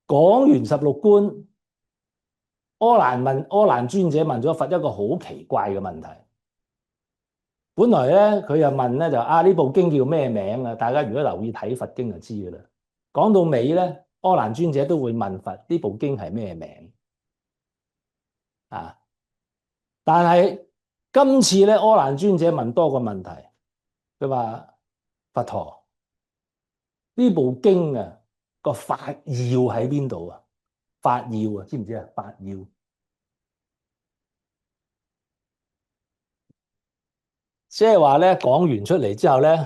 講完十六觀，柯蘭尊者問咗佛一個好奇怪嘅問題。本來咧佢又問咧就呢部經叫咩名啊？大家如果留意睇佛經就知㗎啦。講到尾咧，柯蘭尊者都會問佛呢部經係咩名啊？但係今次咧，柯蘭尊者問多個問題，佢話佛陀呢部經啊個法要喺邊度啊？法要啊，知唔知啊？法要即係話咧，講完出嚟之後咧，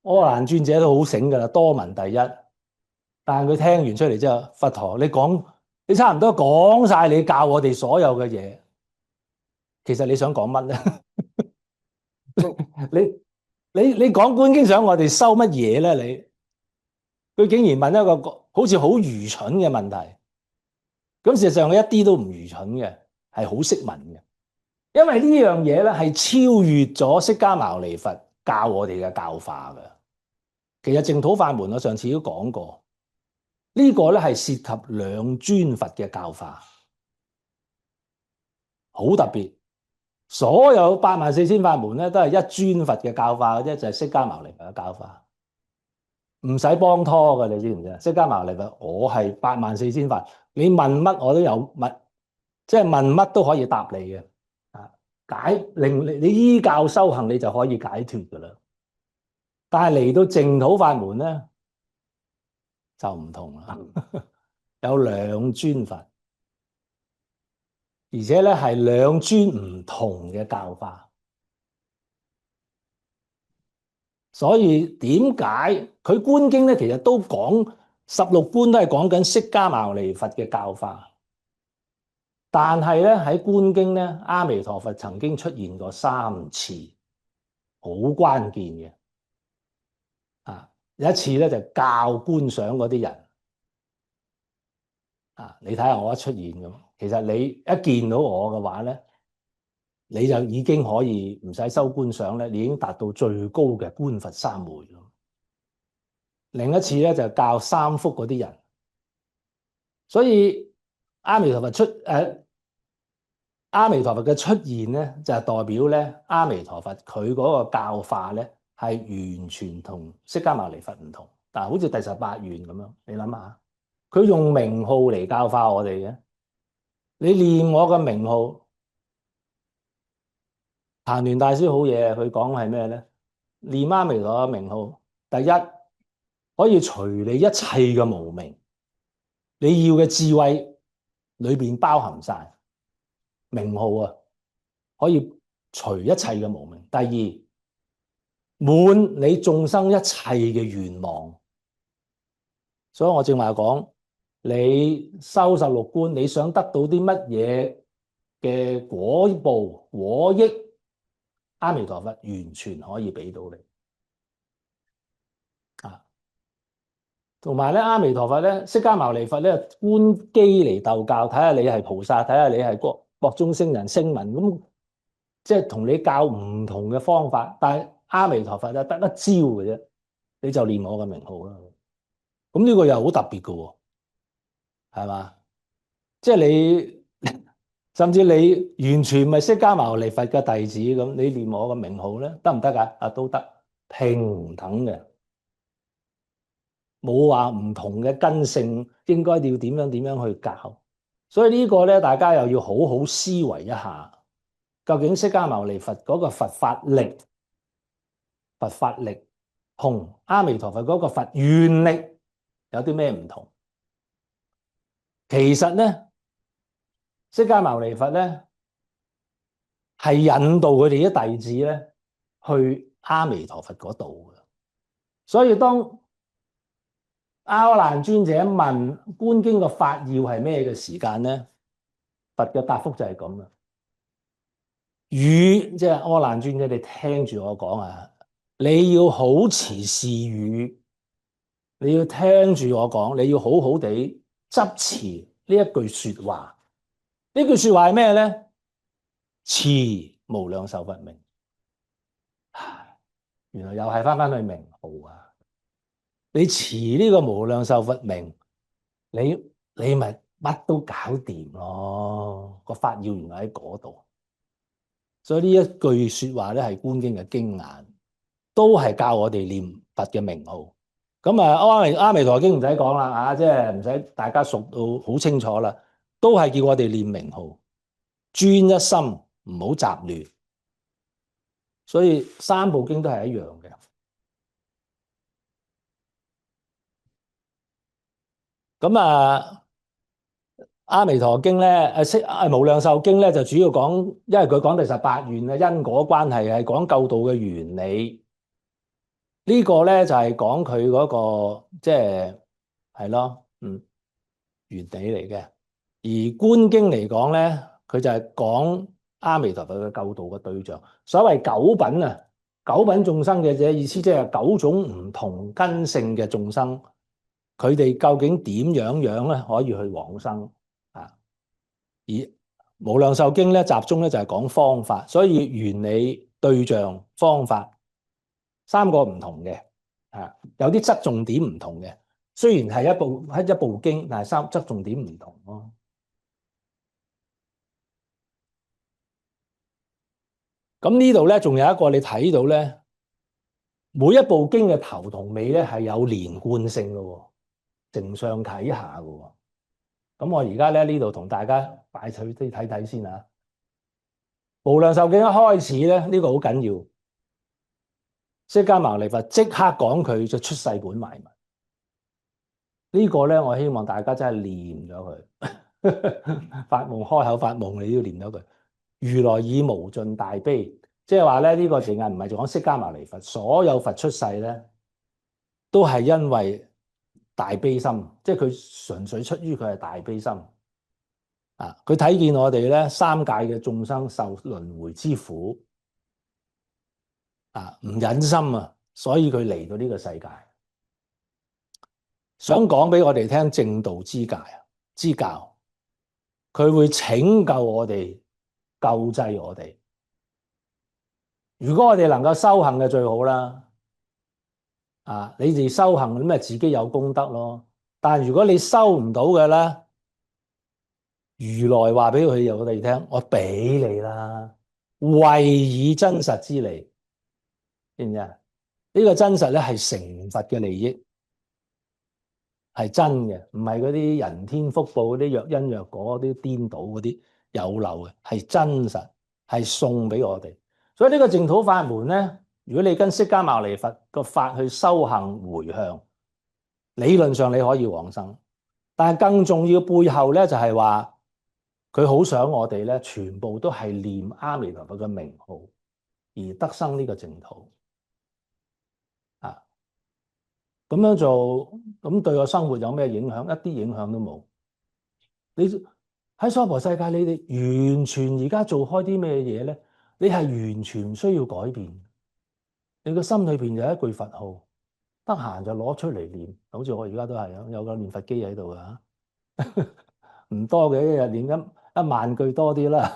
柯蘭尊者都好醒噶啦，多聞第一。但係佢聽完出嚟之後，佛陀你差唔多講晒你教我哋所有嘅嘢，其實你想講乜咧？你講觀經想我哋收乜嘢咧？佢竟然問一個好似好愚蠢嘅問題，咁事實上佢一啲都唔愚蠢嘅，係好識問嘅。因為呢樣嘢咧係超越咗釋迦牟尼佛教我哋嘅教化嘅。其實淨土法門我上次都講過，呢個咧係涉及兩尊佛嘅教化，好特別。所有84000法門咧都係一尊佛嘅教化嘅啫，就係釋迦牟尼佛嘅教化，唔使幫拖嘅，你知唔知啊？釋迦牟尼佛，我係84000法，你問乜我都有問，即係問乜都可以答你嘅。令你依教修行，你就可以解脫噶啦。但係嚟到淨土法門咧，就唔同啦，有兩尊佛，而且咧係兩尊唔同嘅教法。所以點解佢觀經咧，其實都講16觀都係講緊釋迦牟尼佛嘅教法。但係咧喺觀經咧，阿彌陀佛曾經出現過3次，好關鍵嘅。有一次咧就教觀想嗰啲人，你睇下我一出現咁，其實你一見到我嘅話咧，你就已經可以唔使收觀想咧，你已經達到最高嘅觀佛三昧咯。另一次咧就教三福嗰啲人，所以阿彌陀佛嘅出現咧，就係代表咧阿彌陀佛佢嗰個教化咧係完全同釋迦牟尼佛唔同。但係好似第18願咁樣，你諗下，佢用名號嚟教化我哋嘅，你念我嘅名號。曇鸞大師好嘢，佢講係咩咧？念阿彌陀嘅名號，第一可以除你一切嘅無明，你要嘅智慧裏邊包含晒名號啊，可以除一切嘅無明。第二，滿你眾生一切嘅願望。所以我正話講，你修十六觀，你想得到啲乜嘢嘅果報果益，阿彌陀佛完全可以俾到你啊！同埋咧，阿彌陀佛咧，釋迦牟尼佛咧，觀機嚟鬥教，睇下你係菩薩，睇下你係國中星人聲聞，咁即係同你教唔同嘅方法。但係阿彌陀佛就得一招嘅啫，你就念我嘅名號啦。咁呢個又好特別嘅喎，係嘛？即係你甚至你完全唔係釋迦牟尼佛嘅弟子咁，你念我嘅名號咧，得唔得㗎？啊，都得，平等嘅。冇話唔同嘅根性應該要點樣去教，所以呢個咧，大家又要好好思維一下，究竟釋迦牟尼佛嗰個佛法力同阿彌陀佛嗰個佛願力有啲咩唔同？其實咧，釋迦牟尼佛咧係引導佢哋啲弟子咧去阿彌陀佛嗰度嘅，所以當阿難尊者問觀經個法要係咩嘅時間咧，佛嘅答覆就係咁啦。語即係阿難尊者，你聽住我講啊，你要好持是語，你要聽住我講，你要好好地執持呢一句說話。呢句說話係咩咧？持無量壽佛名。原來又係翻去名號啊！你持呢個無量壽佛名，你咪乜都搞掂咯。個法要原來喺嗰度，所以呢一句說話咧係觀經嘅經眼，都係教我哋念佛嘅名號。咁啊，阿彌陀經唔使講啦，啊，即係唔使大家熟到好清楚啦，都係叫我哋念名號，專一心，唔好雜亂。所以三部經都係一樣嘅。咁啊，阿彌陀經咧，無量壽經咧就主要講，因為佢講第18願嘅因果關係，係講救度嘅原理。呢個咧就係講佢嗰個即係咯，原理嚟嘅。而觀經嚟講咧，佢就係講阿彌陀佛嘅救度嘅對象。所謂九品啊，九品眾生嘅意思，即係9種唔同根性嘅眾生。佢哋究竟點樣咧可以去往生啊？而無量壽經咧集中咧就係講方法，所以原理、對象、方法三個唔同嘅啊，有啲側重點唔同嘅。雖然係一部經，但係側重點唔同咯。咁呢度咧仲有一個你睇到咧，每一部經嘅頭同尾咧係有連貫性嘅，承上啟下嘅。咁我而家咧呢度同大家擺取啲睇睇先啊。無量壽經一開始咧，呢個好緊要，釋迦牟尼佛即刻講佢就出世本埋文。呢個咧我希望大家真係念咗佢，發夢開口發夢你都要念咗佢。如來以無盡大悲，即係話咧呢個淨係唔係講釋迦牟尼佛，所有佛出世咧都係因為大悲心，即係佢純粹出於佢係大悲心啊！佢睇見我哋咧三界嘅眾生受輪迴之苦啊，唔忍心啊，所以佢嚟到呢個世界，想講俾我哋聽正道之教，佢會拯救我哋，救濟我哋。如果我哋能夠修行嘅最好啦。啊！你哋修行咁咪自己有功德咯。但係如果你收唔到嘅咧，如來話俾我哋聽，我俾你啦，惠以真實之利，知唔知啊？呢個真實咧係成佛嘅利益，係真嘅，唔係嗰啲人天福報嗰啲若因若果啲顛倒嗰啲有漏嘅，係真實，係送俾我哋。所以呢個淨土法門咧。如果你跟釋迦牟尼佛個法去修行回向，理論上你可以往生，但係更重要背後咧就係話佢好想我哋咧全部都係念阿彌陀佛嘅名號而得生呢個淨土。咁樣做，咁對我生活有咩影響？一啲影響都冇。你喺娑婆世界，你哋完全而家做開啲咩嘢咧？你係完全唔需要改變。你個心裏邊有一句佛號，得閒就攞出嚟念，好似我而家都係啊，有個念佛機喺度㗎，唔多嘅，一日念1萬句多啲啦。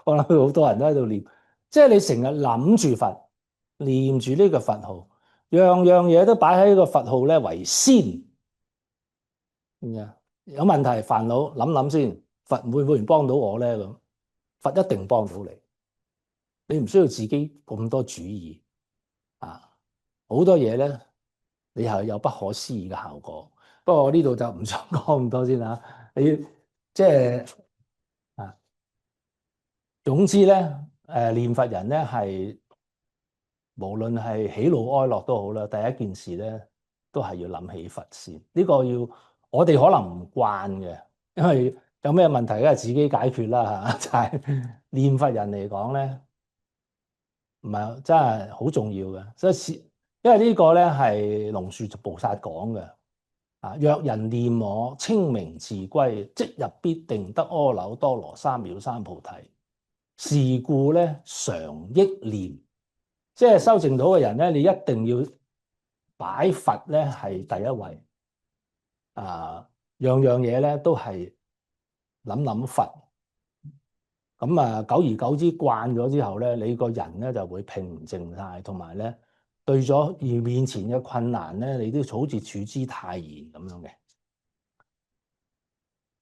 我諗好多人都喺度念，即係你成日諗住佛，念住呢個佛號，樣樣嘢都擺喺個佛號咧為先。有問題煩惱諗諗先，佛會唔會幫到我咧？咁佛一定幫到你，你唔需要自己咁多主意啊！好多嘢咧，你係有不可思議嘅效果。不過我呢度就唔想講咁多先啦。你即係啊，總之咧，念佛人咧係無論係喜怒哀樂都好啦，第一件事咧都係要諗起佛先。呢個要我哋可能唔慣嘅，因為有咩問題梗係自己解決啦嚇。就係念佛人嚟講咧，唔係真係好重要嘅。所以因為呢個咧係龍樹菩薩講嘅啊，若人念我清明自歸，即日必定得阿耨多羅三藐三菩提。是故咧常憶念。即係修淨土嘅人咧，你一定要擺佛咧係第一位啊！樣樣嘢咧都係諗佛，咁啊久而久之慣咗之後咧，你個人咧就會平靜晒，同埋咧對咗而面前嘅困難咧，你都好似處之泰然咁樣嘅。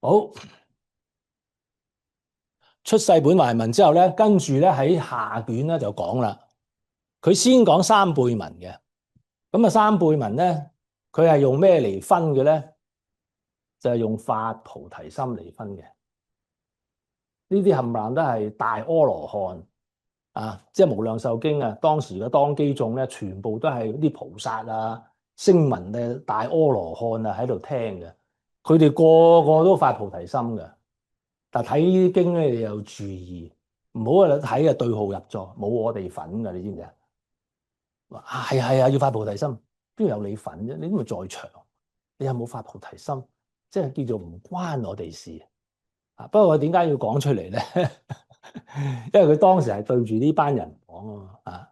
好，出世本懷文之後咧，跟住咧喺下卷咧就講啦。佢先講三輩文嘅，咁啊三輩文咧，佢係用咩嚟分嘅咧？就係用發菩提心嚟分嘅。呢啲冚唪唥都係大阿羅漢啊，即係無量壽經啊，當時嘅當機眾咧，全部都係啲菩薩啊、聲聞嘅大阿羅漢啊喺度聽嘅。佢哋個個都發菩提心嘅。但睇呢啲經咧，你有注意，唔好喺度睇啊對號入座，冇我哋份㗎，你知唔知啊？係啊，要發菩提心，邊有你份啫？你都咪在場，你有冇發菩提心？即係叫做唔關我哋事啊！不過我點解要講出嚟咧？因為佢當時係對住呢班人講啊，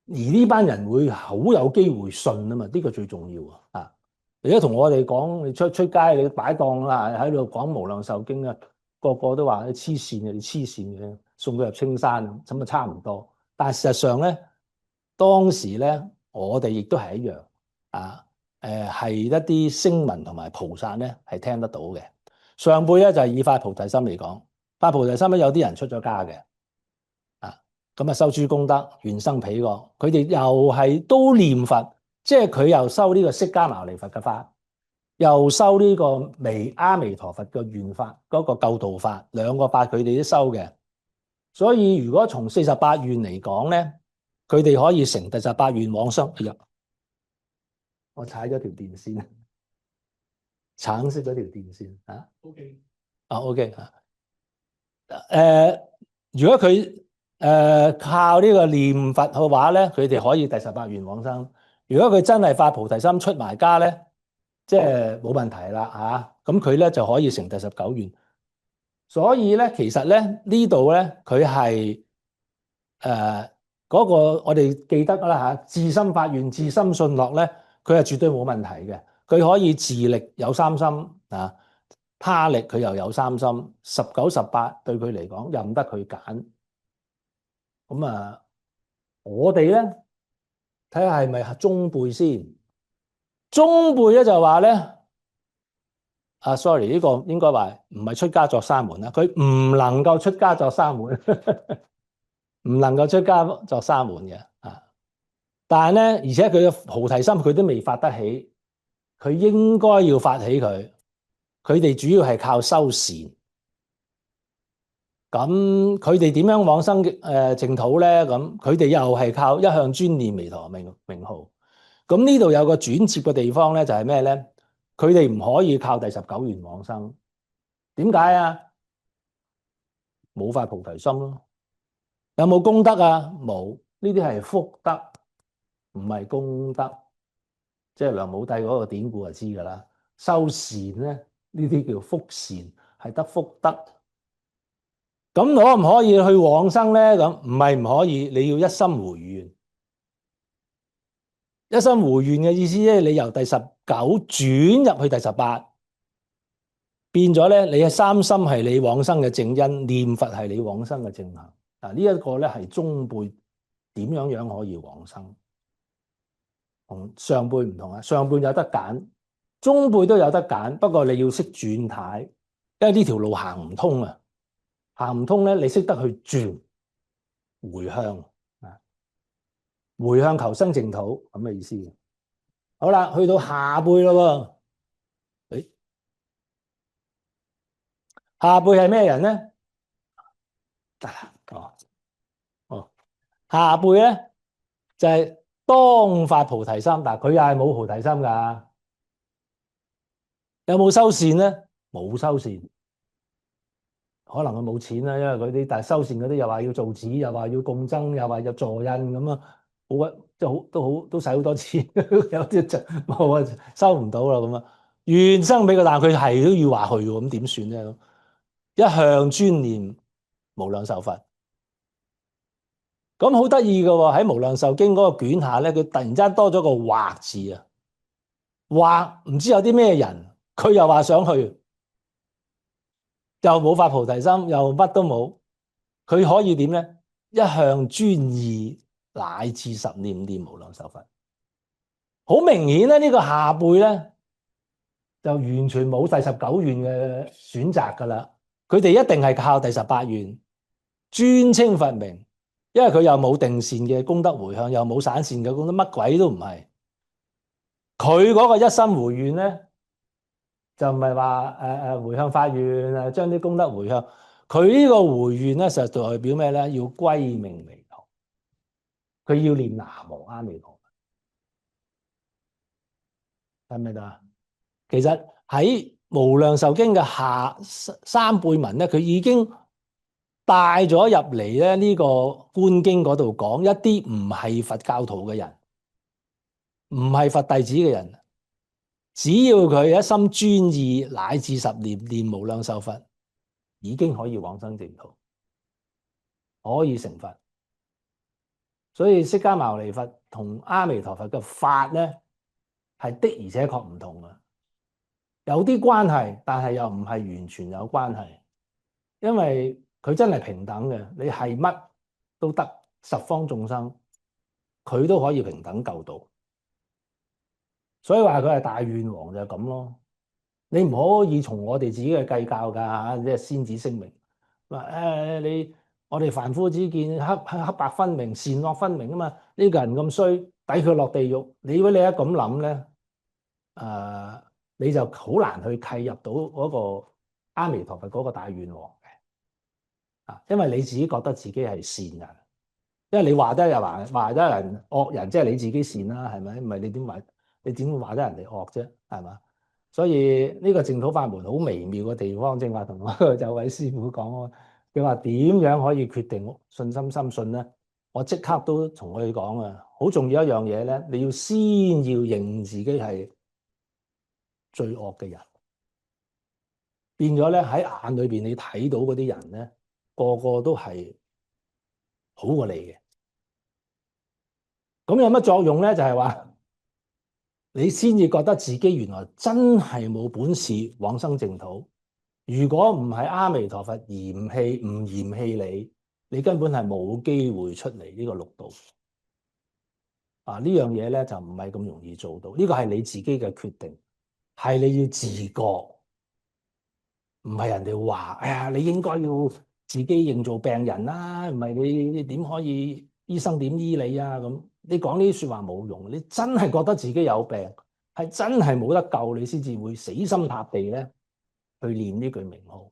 而呢班人會好有機會信啊嘛，呢個最重要啊！而家同我哋講，你出街你擺檔啦，喺度講無量壽經啊，個個都話你黐線嘅，你黐線嘅，送佢入青山咁啊，差唔多。但係事實上咧。當時咧，我哋亦都係一樣啊！係一啲聲聞同埋菩薩咧，係聽得到嘅。上輩咧就係以發菩提心嚟講，發菩提心咧有啲人出咗家嘅啊，咁啊修諸功德，緣生彼國，佢哋又係都念佛，即係佢又修呢個釋迦牟尼佛嘅法，又修呢個阿彌陀佛嘅願法，嗰個救度法，兩個法佢哋都修嘅。所以如果從48願嚟講咧，佢哋可以成第18願往生。哎呀，我踩咗條電線，橙色嗰條電線啊。OK，OK 啊。如果佢靠呢個念佛嘅話咧，佢哋可以第18願往生。如果佢真係發菩提心出埋家咧，即係冇問題啦嚇。咁佢咧就可以成第19願。所以咧，其實咧呢度咧，佢係嗰個我哋記得啦嚇，至心發願、至心信樂咧，佢係絕對冇問題嘅。佢可以自力有三心啊，他力佢又有三心，19、18對佢嚟講任得佢揀。咁啊，我哋咧睇下係咪中輩先。中輩咧就話咧，sorry 呢個應該話唔係出家作沙門啦，佢唔能夠出家作沙門。唔能夠出家作沙門嘅啊！但係咧，而且佢嘅菩提心佢都未發得起，佢應該要發起佢。佢哋主要係靠修善。咁佢哋點樣往生淨土咧？咁佢哋又係靠一向專念彌陀名號。咁呢度有個轉折嘅地方咧，就係咩咧？佢哋唔可以靠第19願往生。點解啊？冇發菩提心咯。有冇功德啊？冇，呢啲係福德，唔係功德。即係梁武帝嗰個典故就知㗎啦。修善咧，呢啲叫福善，係得福德。咁可唔可以去往生咧？咁唔係唔可以，你要一心回願。一心回願嘅意思咧，你由第19轉入去第18，變咗咧，你係三心係你往生嘅正因，念佛係你往生嘅正行。嗱，呢一個咧係中輩點樣可以往生，同上輩唔同啊。上輩有得揀，中輩都有得揀，不過你要識轉軚，因為呢條路行唔通啊。行唔通咧，你識得去轉回向啊，回向求生淨土咁嘅意思。好啦，去到下輩咯喎，下輩係咩人咧？得啦，下輩咧就係當發菩提心，但係佢又係冇菩提心噶。有冇修善咧？冇修善。可能佢冇錢啦，因為嗰啲但係修善嗰啲又話要做紙，又話要供僧，又話要助印咁啊，好啊，即係都使好多錢，有啲就冇啊，收唔到啦咁啊，願生俾佢，但係佢係都要話去喎，咁點算咧？一向專念無量壽佛，咁好得意嘅喎，喺無量壽經嗰個卷下咧，佢突然間多咗個惑字啊，惑唔知有啲咩人，佢又話想去。又冇發菩提心，又乜都冇，佢可以點咧？一向專意乃至十念念無量壽佛。好明顯咧，呢個下輩咧就完全冇第19願嘅選擇噶啦。佢哋一定係靠第18願，專稱佛名，因為佢又冇定善嘅功德回向，又冇散善嘅功德，乜鬼都唔係。佢嗰個一心回願咧，就唔係話回向法願將啲功德回向，佢呢個回願咧，實代表咩咧？要歸命彌陀，佢要念南無阿彌陀佛，係咪得？其實喺無量壽經嘅下三輩文咧，佢已經帶咗入嚟咧呢個觀經嗰度講一啲唔係佛教徒嘅人，唔係佛弟子嘅人。只要佢一心專意乃至十念念無量壽佛，已經可以往生淨土，可以成佛。所以釋迦牟尼佛同阿彌陀佛嘅法咧，係的而且確唔同嘅，有啲關係，但係又唔係完全有關係，因為佢真係平等嘅，你係乜都得，十方眾生佢都可以平等救度。所以話佢係大願王就係咁咯，你唔可以從我哋自己嘅計較㗎嚇，即係先至聲明話我哋凡夫之見黑白分明、善惡分明啊嘛，呢個人咁衰，抵佢落地獄。如果你一咁諗咧，你就好難去契入到嗰個阿彌陀佛嗰個大願王嘅，因為你自己覺得自己係善人，因為你話得又話得人惡人，即係你自己善啦，係咪？唔係你點會話得人哋惡啫？係嘛？所以呢個淨土法門好微妙嘅地方，正話同我有位師傅講，佢話點樣可以決定信心深信咧？我即刻都同佢講啊，好重要一樣嘢咧，你要先要認自己係最惡嘅人，變咗咧喺眼裏邊你睇到嗰啲人咧，個個都係好過你嘅。咁有乜作用咧？就係話你先至覺得自己原來真係冇本事往生淨土。如果唔係阿彌陀佛唔嫌棄你，你根本係冇機會出嚟呢個六道。呢樣嘢咧就唔係咁容易做到。呢個係你自己嘅決定，係你要自覺，唔係人哋話，哎呀，你應該要自己認做病人啦，唔係你點可以醫生點醫你啊？咁你講呢啲說話冇用，你真係覺得自己有病，係真係冇得救，你先至會死心塌地咧去念呢句名號。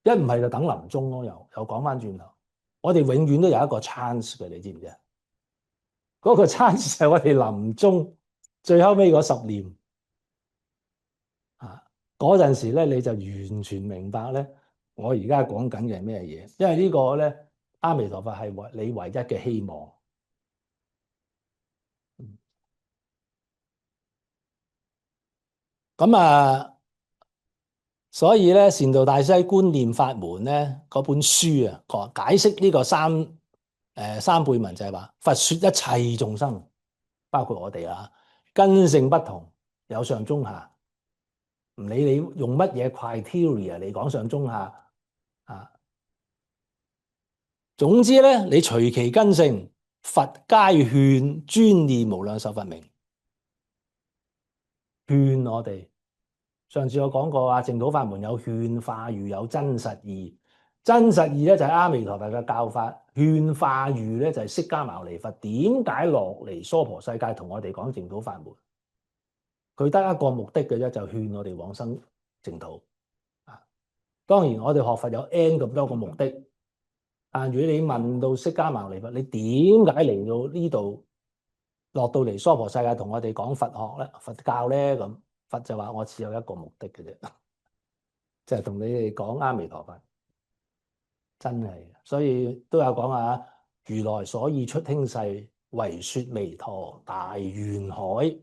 一唔係就等臨終咯，又講翻轉頭，我哋永遠都有一個 chance 嘅，你知唔知啊？嗰個 chance 係我哋臨終最後尾嗰10念啊，嗰陣時咧你就完全明白咧，我而家講緊嘅係咩嘢？因為呢個咧，阿彌陀佛係你唯一嘅希望。咁啊，所以咧善導大師喺觀念法門咧嗰本書啊，解釋呢個三輩文就係話，佛說一切眾生，包括我哋啊，根性不同，有上中下，唔理你用乜嘢 criteria 嚟講上中下啊，總之咧，你隨其根性，佛皆勸專念無量壽佛名，勸我哋。上次我講過啊，淨土法門有勸化喻，有真實義。真實義咧就係阿彌陀佛嘅教法，勸化喻咧就係釋迦牟尼佛點解落嚟娑婆世界同我哋講淨土法門。佢得一個目的嘅啫，就勸我哋往生淨土。啊，當然我哋學佛有 N 咁多個目的，但如果你問到釋迦牟尼佛，你點解嚟到呢度落到嚟娑婆世界同我哋講佛學咧、佛教咧咁？佛就話我只有一個目的嘅啫，就係同你哋講阿彌陀佛，真係，所以都有講啊，如來所以出興世，為說彌陀大願海。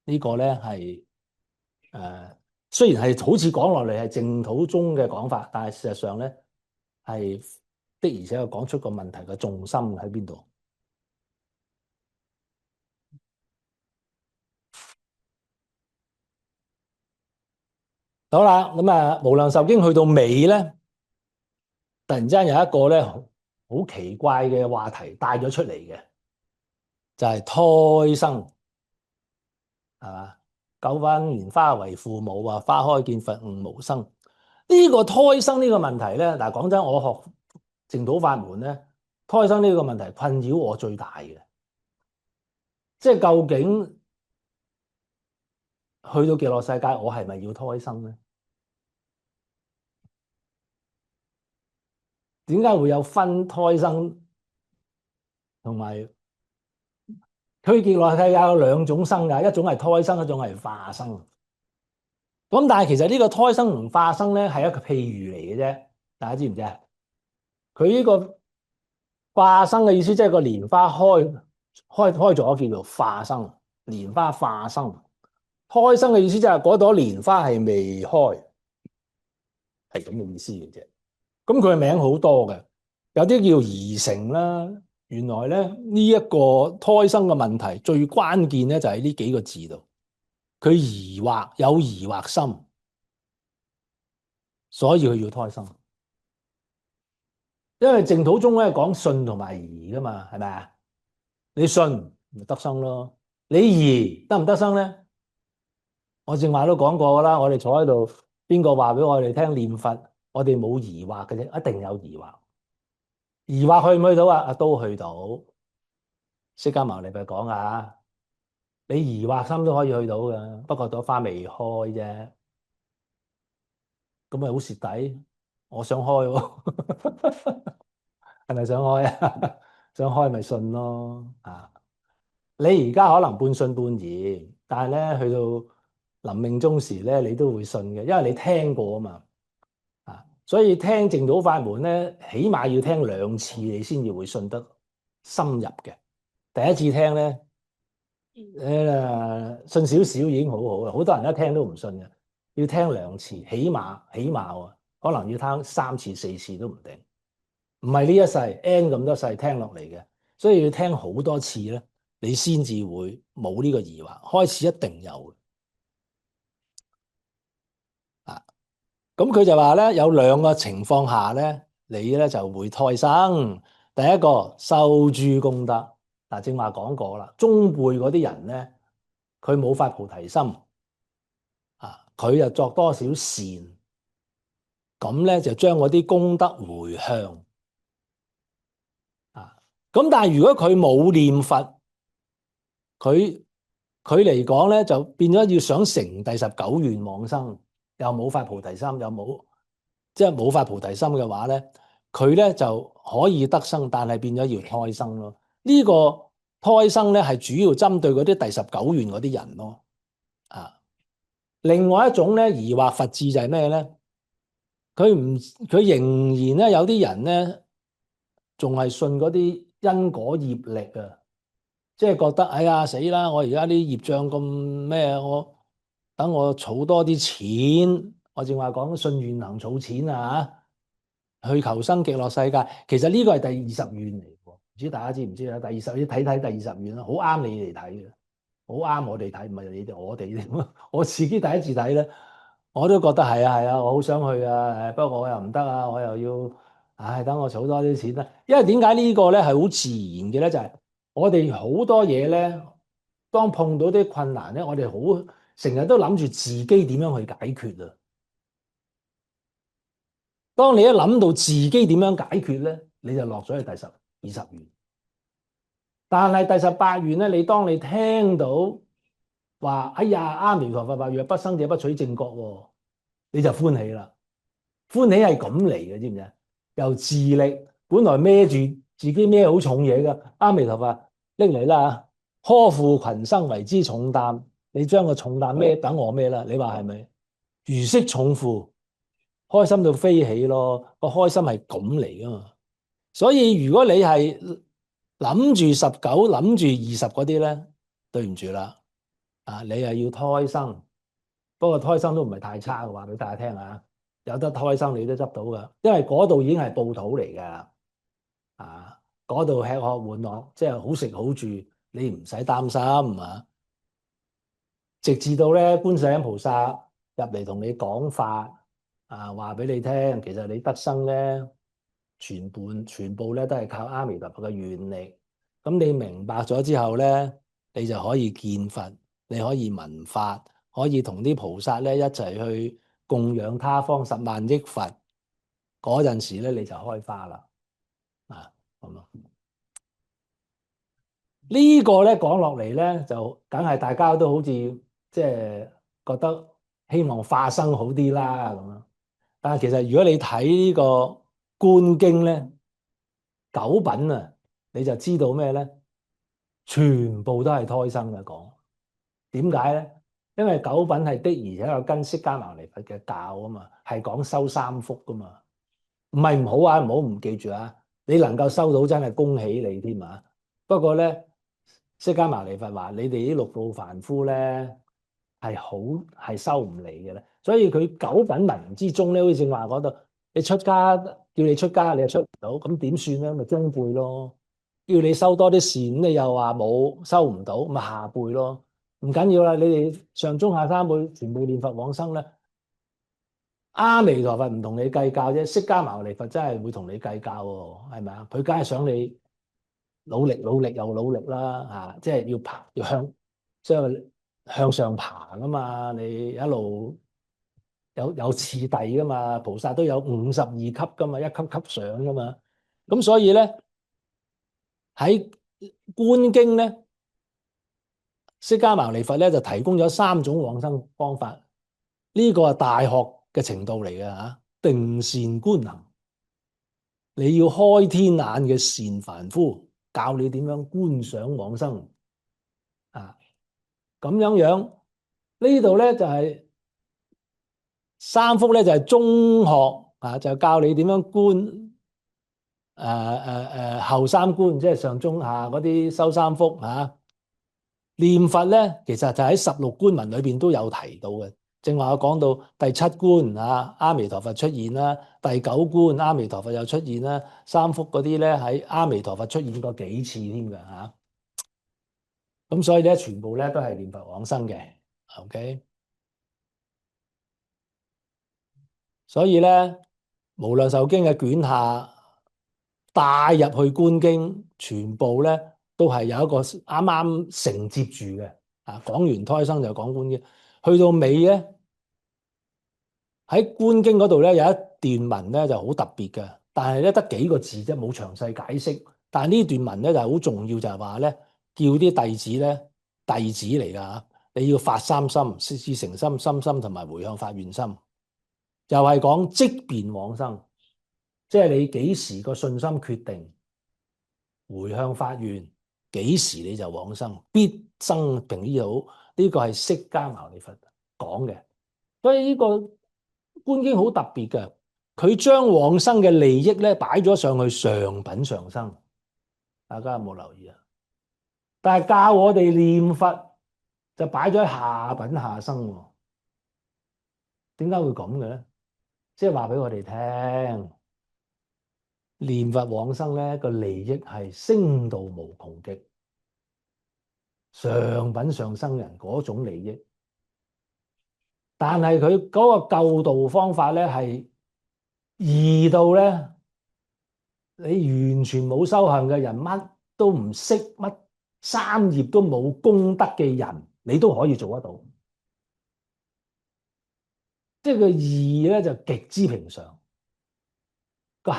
呢個咧係雖然係好似講落嚟係淨土宗嘅講法，但係事實上咧係的而且確講出個問題嘅重心喺邊度。好啦，咁啊無量壽經去到尾咧，突然之間有一個咧好奇怪嘅話題帶咗出嚟嘅，就係胎生，係嘛？九品蓮花為父母啊，花開見佛悟無生。呢個胎生呢個問題咧，嗱講真，我學淨土法門咧，胎生呢個問題困擾我最大嘅，即係究竟去到極樂世界，我係咪要胎生咧？點解會有分胎生同埋去極樂世界有兩種生㗎？一種係胎生，一種係化生。咁但係其實呢個胎生同化生咧係一個譬喻嚟嘅啫，大家知唔知啊？佢呢個化生嘅意思即係個蓮花開咗叫做化生，蓮花化生。胎生嘅意思即係嗰朵蓮花係未開，係咁嘅意思嘅啫。咁佢嘅名好多嘅，有啲叫疑成啦。原來咧呢一個胎生嘅問題最關鍵咧就喺呢幾個字度，佢有疑惑心，所以佢要胎生。因為淨土宗咧講信同埋疑噶嘛，係咪啊？你信咪得生咯，你疑得唔得生咧？我正話都講過噶啦，我哋坐喺度，邊個話俾我哋聽念佛，我哋冇疑惑嘅啫，一定有疑惑。疑惑去唔去到啊？都去到。釋迦牟尼佛講啊，你疑惑心都可以去到嘅，不過朵花未開啫。咁咪好蝕底。我想開喎，係咪想開啊？想開咪信咯啊！你而家可能半信半疑，但係咧去到臨命終時咧，你都會信嘅，因為你聽過啊嘛。啊，所以聽淨土法門咧，起碼要聽2次，你先至會信得深入嘅。第一次聽咧，信少少已經好好啦。好多人一聽都唔信嘅，要聽2次，起碼喎，可能要聽3次、4次都唔定。唔係呢一世 N 咁多世聽落嚟嘅，所以要聽好多次咧，你先至會冇呢個疑惑。開始一定有啊。咁佢就話咧，有2個情況下咧，你咧就會胎生。第一個受諸功德，嗱正話講過啦，中輩嗰啲人咧，佢冇發菩提心啊，佢又作多少善，咁咧就將嗰啲功德回向。咁但係如果佢冇念佛，佢嚟講咧就變咗要想成第19願往生，又冇發菩提心，又冇發菩提心嘅話咧，佢咧就可以得生，但係變咗要胎生咯。呢個胎生咧係主要針對嗰啲第19願嗰啲人咯。啊，另外一種咧疑惑佛智就係咩咧？佢仍然咧有啲人咧仲係信嗰啲因果業力啊，即係覺得哎呀死啦！我而家啲業障咁咩？等我儲多啲錢，我正話講信願行儲錢啊，去求生極樂世界。其實呢個係第20願嚟喎，唔知大家知唔知啊？第20願睇第20願啦，好啱你哋睇嘅，好啱我哋睇，唔係你哋我哋。我自己第一次睇咧，我都覺得係啊係啊，我好想去啊，不過我又唔得啊，我又要，唉，等我儲多啲錢啦。因為點解呢個咧係好自然嘅咧？就係我哋好多嘢咧，當碰到啲困難咧，我哋好成日都諗住自己點樣去解決啊。當你一諗到自己點樣解決咧，你就落咗去第20願。但係第18願咧，當你聽到話，哎呀，阿彌陀佛話若不生者不取正覺喎，你就歡喜啦。歡喜係咁嚟嘅，知唔知啊？由自力本來孭住自己孭好重嘢㗎，阿彌陀佛拎嚟啦，呵負群生為之重擔，你將個重擔孭，等我孭啦。你話係咪？如釋重負，開心到飛起咯。個開心係咁嚟㗎嘛。所以如果你係諗住19、諗住20嗰啲咧，對唔住啦，你係要胎生。不過胎生都唔係太差嘅，話俾大家聽啊，有得胎生你都執到噶，因為嗰度已經係報土嚟噶，嗰度吃喝玩樂，即係好食好住，你唔使擔心啊。直至到咧觀世音菩薩入嚟同你講法話俾你聽，其實你得生咧，全部咧都係靠阿彌陀佛嘅願力。咁你明白咗之後咧，你就可以見佛，你可以聞法，可以同啲菩薩咧一齊去供養他方10萬億佛。嗰陣時咧你就開花啦。咁咯。呢個咧講落嚟咧，就梗係大家都好似即係覺得希望化生好啲啦咁樣。但係其實如果你睇呢個觀經咧，9品啊，你就知道咩咧？全部都係胎生嘅講。點解咧？因為9品係的而且確跟釋迦牟尼佛嘅教啊嘛，係講修三福噶嘛。唔係唔好啊，唔好唔記住啊！你能夠收到真係恭喜你添啊！不過咧，釋迦牟尼佛話：你哋啲六道凡夫咧係收唔嚟嘅咧。所以佢9品文之中咧，好似正話嗰度，你出家叫你出家，你又出唔到，咁點算咧？咪中輩咯。叫你收多啲善，你又話冇收唔到，咪下輩咯。唔緊要啦，你哋上中下三輩全部念佛往生咧。阿彌陀佛唔同你計較啫，釋迦牟尼佛真係會同你計較喎，係咪啊？佢梗係想你努力努力又努力啦，即係要爬要即係向上爬噶嘛，你一路有次第噶嘛，菩薩都有52級噶嘛，一級級上噶嘛，咁所以咧喺觀經咧，釋迦牟尼佛咧就提供咗3種往生方法，呢個係大學嘅程度嚟嘅嚇，定善觀行，你要開天眼嘅善凡夫，教你點樣觀想往生咁樣呢度咧就係三福咧就係中學就教你點樣觀後三觀，即係上中下嗰啲修三福念佛咧，其實就喺16觀文裏邊都有提到嘅。正話我講到第7觀阿彌陀佛出現啦，第9觀阿彌陀佛又出現啦，三福嗰啲咧喺阿彌陀佛出現過幾次添㗎嚇。咁所以咧，全部咧都係念佛往生嘅。OK，所以咧無量壽經嘅卷下帶入去觀經，全部咧都係有一個啱啱承接住嘅。講完胎生就講觀經，去到尾咧喺觀經嗰度咧有一段文咧就好特別嘅，但係咧得幾個字啫，冇詳細解釋。但係呢段文咧就係好重要，就係話咧叫啲弟子咧，弟子嚟㗎，你要發三心、事誠心、心心同埋回向發願心，又係講即便往生，即係你幾時個信心決定，回向發願，幾時你就往生，必生平醫好。呢個係釋迦牟尼佛講嘅，所以呢個觀經好特別嘅，佢將往生嘅利益咧擺咗上去上品上生，大家有冇留意啊？但係教我哋念佛就擺咗喺下品下生喎。點解會咁嘅咧？即係話俾我哋聽，念佛往生咧個利益係升到無窮極，上品上生人嗰種利益。但係佢嗰個救度方法咧係易到咧，你完全冇修行嘅人，乜都唔識，乜三業都冇功德嘅人，你都可以做得到。即係個易咧就極之平常，個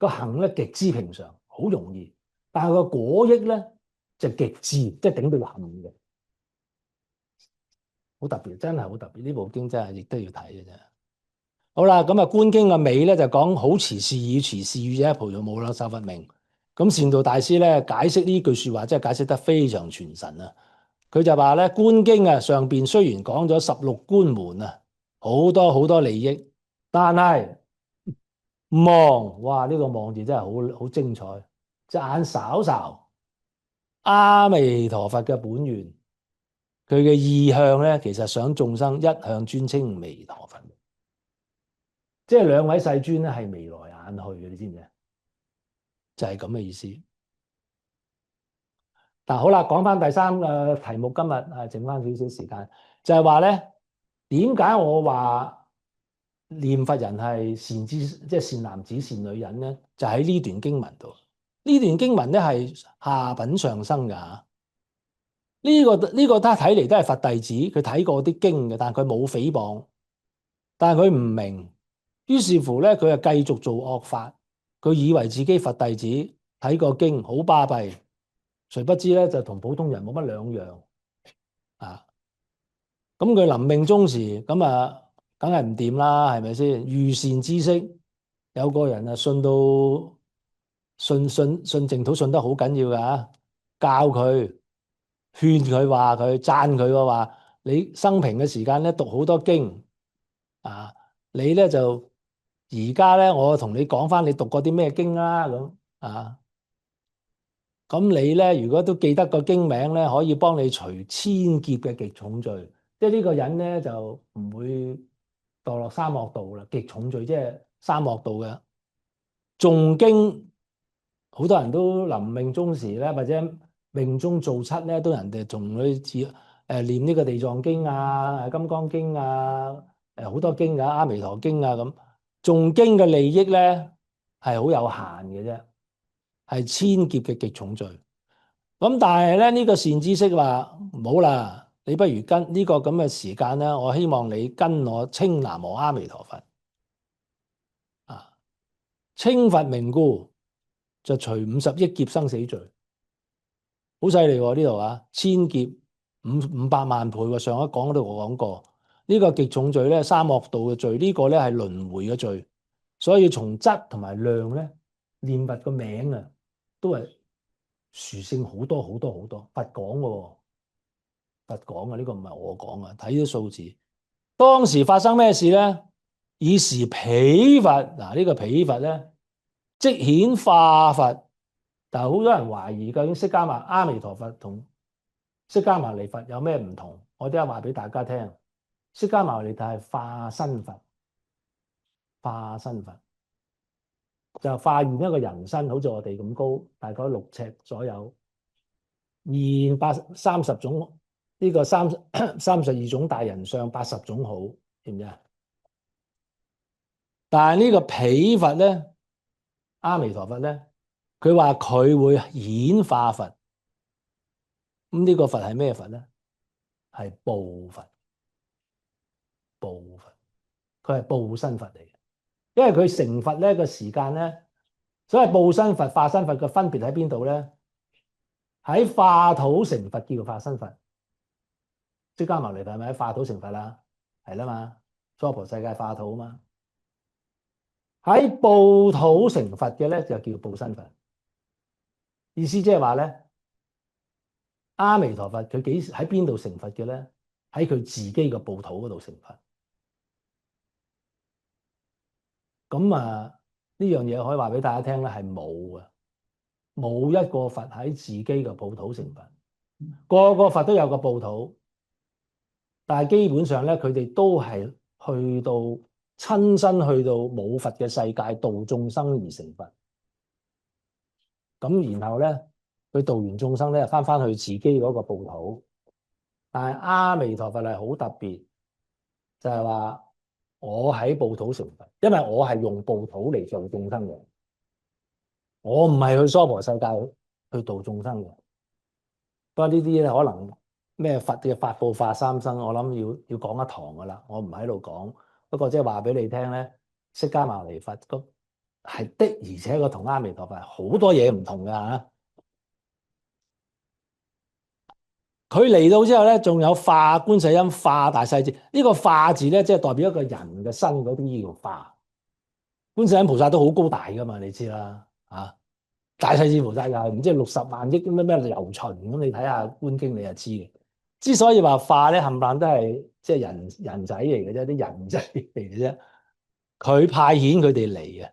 行咧極之平常，好容易。但係個果益咧就極致，即係頂到行嘅，好特別，真係好特別。呢部經真係亦都要睇嘅啫。好啦，咁啊，觀經嘅尾咧就講好持是以持是語者，菩提無量壽佛名。咁善導大師咧解釋呢句說話，真係解釋得非常傳神啊！佢就話咧，觀經啊上邊雖然講咗16觀門啊，好多好多利益，但係望，哇！呢個望字真係好精彩，隻眼睄睄阿彌陀佛嘅本願，佢嘅意向咧，其實想眾生一向尊稱彌陀佛。即係兩位世尊咧，係眉來眼去嘅，你知唔知啊？就係咁嘅意思。嗱，好啦，講翻第三個題目，今日剩翻少少時間，就係話咧，點解我話念佛人係善知，即係善男子善女人咧？就喺呢段經文度。呢段經文咧係下品上生㗎。呢個睇嚟都係佛弟子，佢睇過啲經嘅，但係佢冇誹謗，但係佢唔明。於是乎咧，佢就繼續做惡法。佢以為自己佛弟子睇過經好巴閉，誰不知咧就同普通人冇乜兩樣啊！咁佢臨命終時，咁啊，梗係唔掂啦，係咪先？遇善知識，有個人啊信到信淨土信得好緊要㗎，教佢勸佢話佢讚佢話你生平嘅時間咧讀好多經啊，你咧就。而家咧，我同你講翻你讀過啲咩經啦，咁啊，咁你咧如果都記得個經名咧，可以幫你除千劫嘅極重罪，即係呢個人咧就唔會墮落三惡道啦。極重罪即係三惡道嘅誦經，好多人都臨命終時咧，或者命中做七咧，都人哋同佢念呢個地藏經啊、金剛經啊、好多經啊、阿彌陀經啊咁。誦經嘅利益咧係好有限嘅啫，係千劫嘅極重罪。咁但係咧呢個善知識話唔好啦，你不如跟呢個咁嘅時間咧，我希望你跟我稱南無阿彌陀佛啊，稱佛名故就除50億劫生死罪，好犀利喎呢度啊！千劫500萬倍喎，上一講嗰度我講過。呢個極重罪咧，三惡道嘅罪，呢個咧係輪迴嘅罪，所以從質同埋量咧，念佛個名啊，都係殊勝好多好多好多。佛講嘅喎，佛講嘅呢個唔係我講啊，睇啲數字。當時發生咩事咧？以時彼佛嗱，呢個彼佛咧，即顯化佛，但係好多人懷疑究竟釋迦牟阿彌陀佛同釋迦牟尼佛有咩唔同？我等下話俾大家聽。釋迦牟尼就係化身佛，化身佛就化現一個人身，好似我哋咁高，大概6尺左右，現30種呢個32種大人相，80種好，知唔知啊？但係呢個彼佛咧，阿彌陀佛咧，佢話佢會顯化佛，咁呢個佛係咩佛咧？係報佛。報佛，佢係報身佛嚟嘅，因為佢成佛咧個時間咧，所謂報身佛、化身佛嘅分別喺邊度咧？喺化土成佛叫做化身佛，釋迦牟尼佛係咪喺化土成佛啦？係啦嘛，娑婆世界化土啊嘛，喺報土成佛嘅咧就叫報身佛，意思即係話咧，阿彌陀佛佢幾時喺邊度成佛嘅咧？喺佢自己嘅報土嗰度成佛。咁啊，呢樣嘢可以話俾大家聽咧，係冇嘅，冇一個佛喺自己嘅報土成佛，個個佛都有個報土，但係基本上咧，佢哋都係去到親身去到冇佛嘅世界度眾生而成佛。咁然後咧，佢度完眾生咧，翻去自己嗰個報土。但係阿彌陀佛係好特別，就係話我喺報土成佛，因為我係用報土嚟度眾生嘅，我唔係去娑婆世界去度眾生嘅。不過呢啲咧可能咩佛嘅法報化三生，我諗要講一堂噶啦，我唔喺度講。不過即係話俾你聽咧，釋迦牟尼佛係的，而且個同阿彌陀佛好多嘢唔同噶嚇。佢嚟到之後咧，仲有化觀世音、化大勢至。呢個化字咧，即係代表一個人嘅身嗰啲叫化。觀世音菩薩都好高大噶嘛，你知啦啊。大勢至菩薩又係唔知60萬億咩流巡咁，你睇下觀經你就知嘅。之所以話化咧，冚唪唥都係即係人仔嚟嘅啫，啲人仔嚟嘅啫。佢派遣佢哋嚟嘅，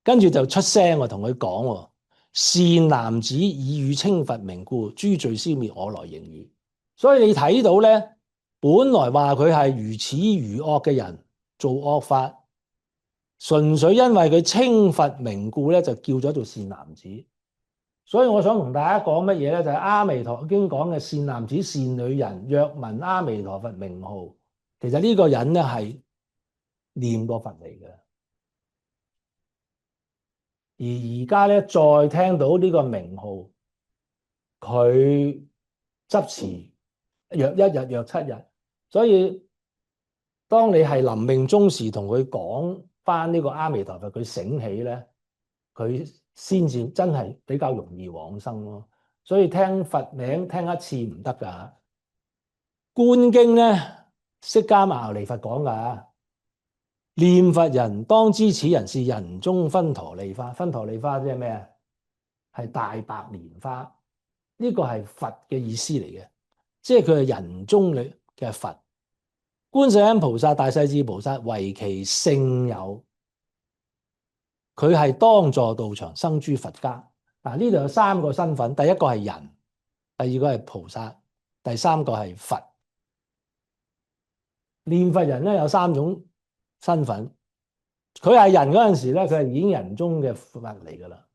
跟住就出聲喎，同佢講喎。善男子以汝稱佛名故，諸罪消滅，我來迎汝。所以你睇到咧，本來話佢係如此愚惡嘅人做惡法，純粹因為佢稱佛名故咧，就叫咗做善男子。所以我想同大家講乜嘢咧？就係《阿彌陀經》講嘅善男子、善女人，若聞阿彌陀佛名號，其實呢個人咧係念過佛嚟嘅。而家咧再聽到呢個名號，佢執持約1日、約7日，所以當你係臨命終時同佢講翻呢個阿彌陀佛，佢醒起咧，佢先至真係比較容易往生咯。所以聽佛名聽一次唔得噶。觀經咧，釋迦牟尼佛講噶。念佛人當知此人是人中分陀利花，分陀利花即係咩啊？係大白蓮花，呢個係佛嘅意思嚟嘅，即係佢係人中嘅佛。觀世音菩薩、大勢至菩薩為其聖友，佢係當座道場生諸佛家。嗱，呢度有3個身份，第一個係人，第二個係菩薩，第3個係佛。念佛人咧有3種身份，佢係人嗰陣時咧，佢係已經人中嘅佛嚟噶啦，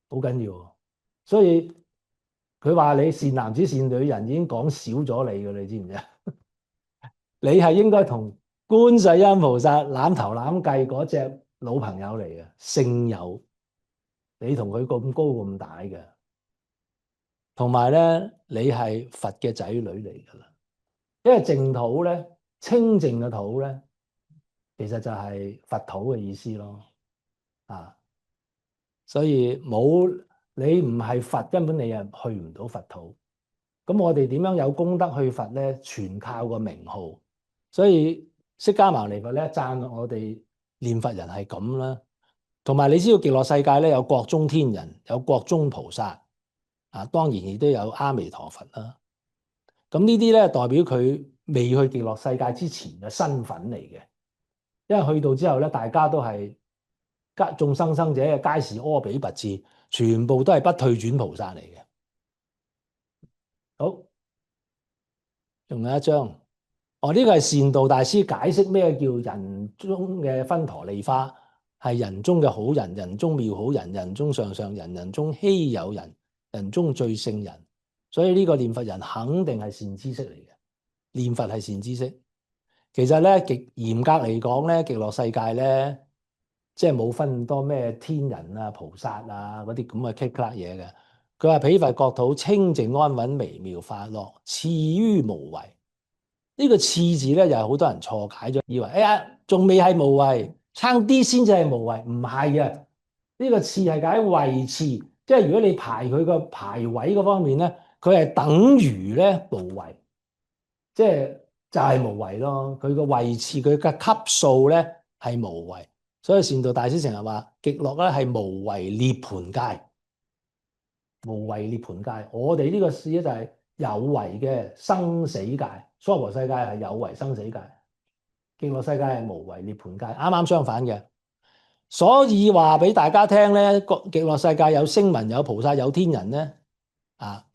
好緊要。所以佢話你善男子善女人已經講少咗你噶，你知唔知啊？你係應該同觀世音菩薩攬頭攬計嗰隻老朋友嚟嘅聖友，你同佢咁高咁大嘅，同埋咧你係佛嘅仔女嚟噶啦，因為淨土咧，清淨嘅土咧。其實就係佛土嘅意思咯，啊，所以冇你唔係佛，根本你又去唔到佛土。咁我哋點樣有功德去佛咧？全靠個名號。所以釋迦牟尼佛咧讚我哋念佛人係咁啦。同埋你知道極樂世界咧有國中天人，有國中菩薩，啊，當然亦都有阿彌陀佛啦。咁呢啲咧代表佢未去極樂世界之前嘅身份嚟嘅。因為去到之後咧，大家都係眾生生者嘅皆是阿比跋致，全部都係不退轉菩薩嚟嘅。好，仲有一張，呢個係善導大師解釋咩叫人中嘅分陀利花，係人中嘅好人，人中妙好人，人中上上人，人中稀有人，人中最聖人。所以呢個念佛人肯定係善知識嚟嘅，念佛係善知識。其實咧，極嚴格嚟講咧，極樂世界咧，即係冇分咁多咩天人啊、菩薩啊嗰啲咁嘅棘甩嘢嘅。佢話彼佛國土清淨安穩微妙法樂，次於無為。呢個次字咧，又係好多人錯解咗，以為哎呀，仲未係無為，差啲先至係無為。唔係啊，呢個次係解位次，即係如果你排佢個排位嗰方面咧，佢係等於咧無為，即係。就係無為咯，佢個位次佢嘅級數咧係無為，所以善導大師成日話極樂咧係無為涅槃界，無為涅槃界。我哋呢個事咧就係有為嘅生死界，娑婆世界係有為生死界，極樂世界係無為涅槃界，啱啱相反嘅。所以話俾大家聽咧，極樂世界有聲聞、有菩薩、有天人咧，啊，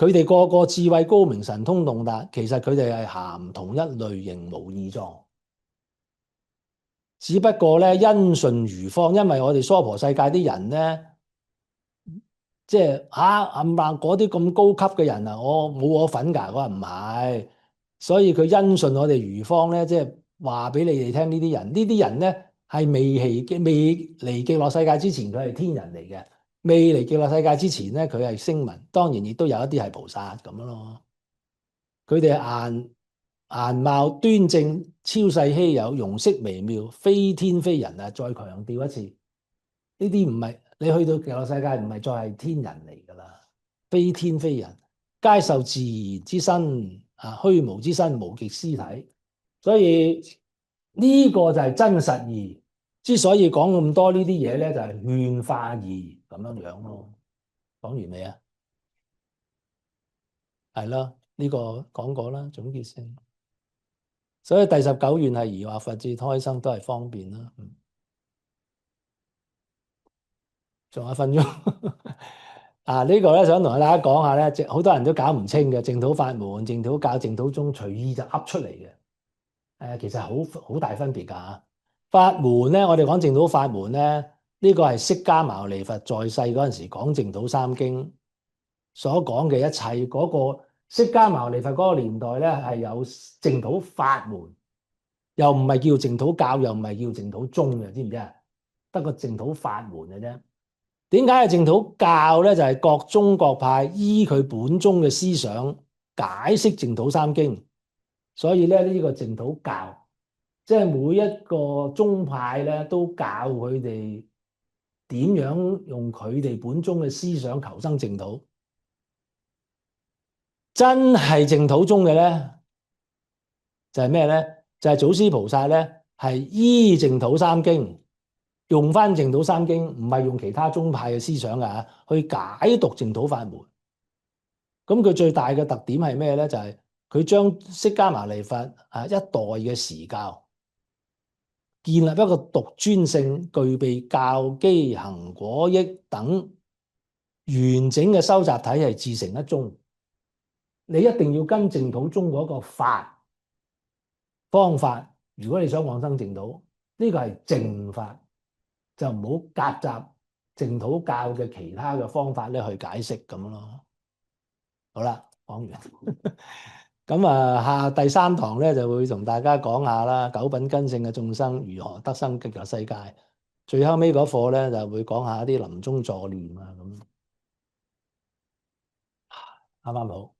佢哋個個智慧高明、神通洞達，其實佢哋係含同一類型無二狀，只不過咧因順愚方，因為我哋娑婆世界啲人咧，即係冚唪唥嗰啲咁高級嘅人啊，我份㗎，我話唔係，所以佢因順我哋愚方咧，即係話俾你哋聽呢啲人咧係未嚟極樂世界之前，佢係天人嚟嘅。未嚟極樂世界之前咧，佢係聲聞，當然亦都有一啲係菩薩咁樣咯。佢哋顏貌端正、超世稀有、容色微妙，非天非人啊！再強調一次，呢啲唔係你去到極樂世界，唔係再係天人嚟噶啦，非天非人，皆受自然之身啊，虛無之身，無極屍體。所以呢個就係真實義。之所以講咁多呢啲嘢咧，就係勸化義咁樣樣咯。講完未啊？係咯，呢個講過啦，總結性。所以第19願係疑惑佛智胎生都係方便啦。仲有1分鐘啊！呢個咧想同大家講下咧，好多人都搞唔清嘅淨土法門、淨土教、淨土宗隨意就噏出嚟嘅。其實好大分別㗎嚇。法門咧，我哋講淨土法門咧，呢個係釋迦牟尼佛在世嗰陣時講淨土三經所講嘅一切。嗰個釋迦牟尼佛嗰個年代咧係有淨土法門，又唔係叫淨土教，又唔係叫淨土宗嘅，知唔知啊？得個淨土法門嘅啫。點解係淨土教咧？就係各宗各派依佢本宗嘅思想解釋淨土三經，所以咧呢個淨土教，即係每一個宗派咧都教佢哋點樣用佢哋本宗嘅思想求生淨土。真係淨土宗嘅咧，就係咩咧？就係祖師菩薩咧，係依淨土三經。用翻淨土三經，唔係用其他宗派嘅思想㗎，去解讀淨土法門。咁佢最大嘅特點係咩咧？就係佢將釋迦牟尼佛一代嘅時教，建立一個獨尊性、具備教基行果益等完整嘅收集體系，自成一宗。你一定要跟淨土宗嗰個法方法，如果你想往生淨土，呢個係淨法。就唔好夾雜淨土教嘅其他嘅方法咧去解釋咁咯。好啦，講完。咁第3堂咧就會同大家講下啦，九品根性嘅眾生如何得生極樂世界。最後尾嗰課咧就會講下啲臨終助念啊咁，啱啱好。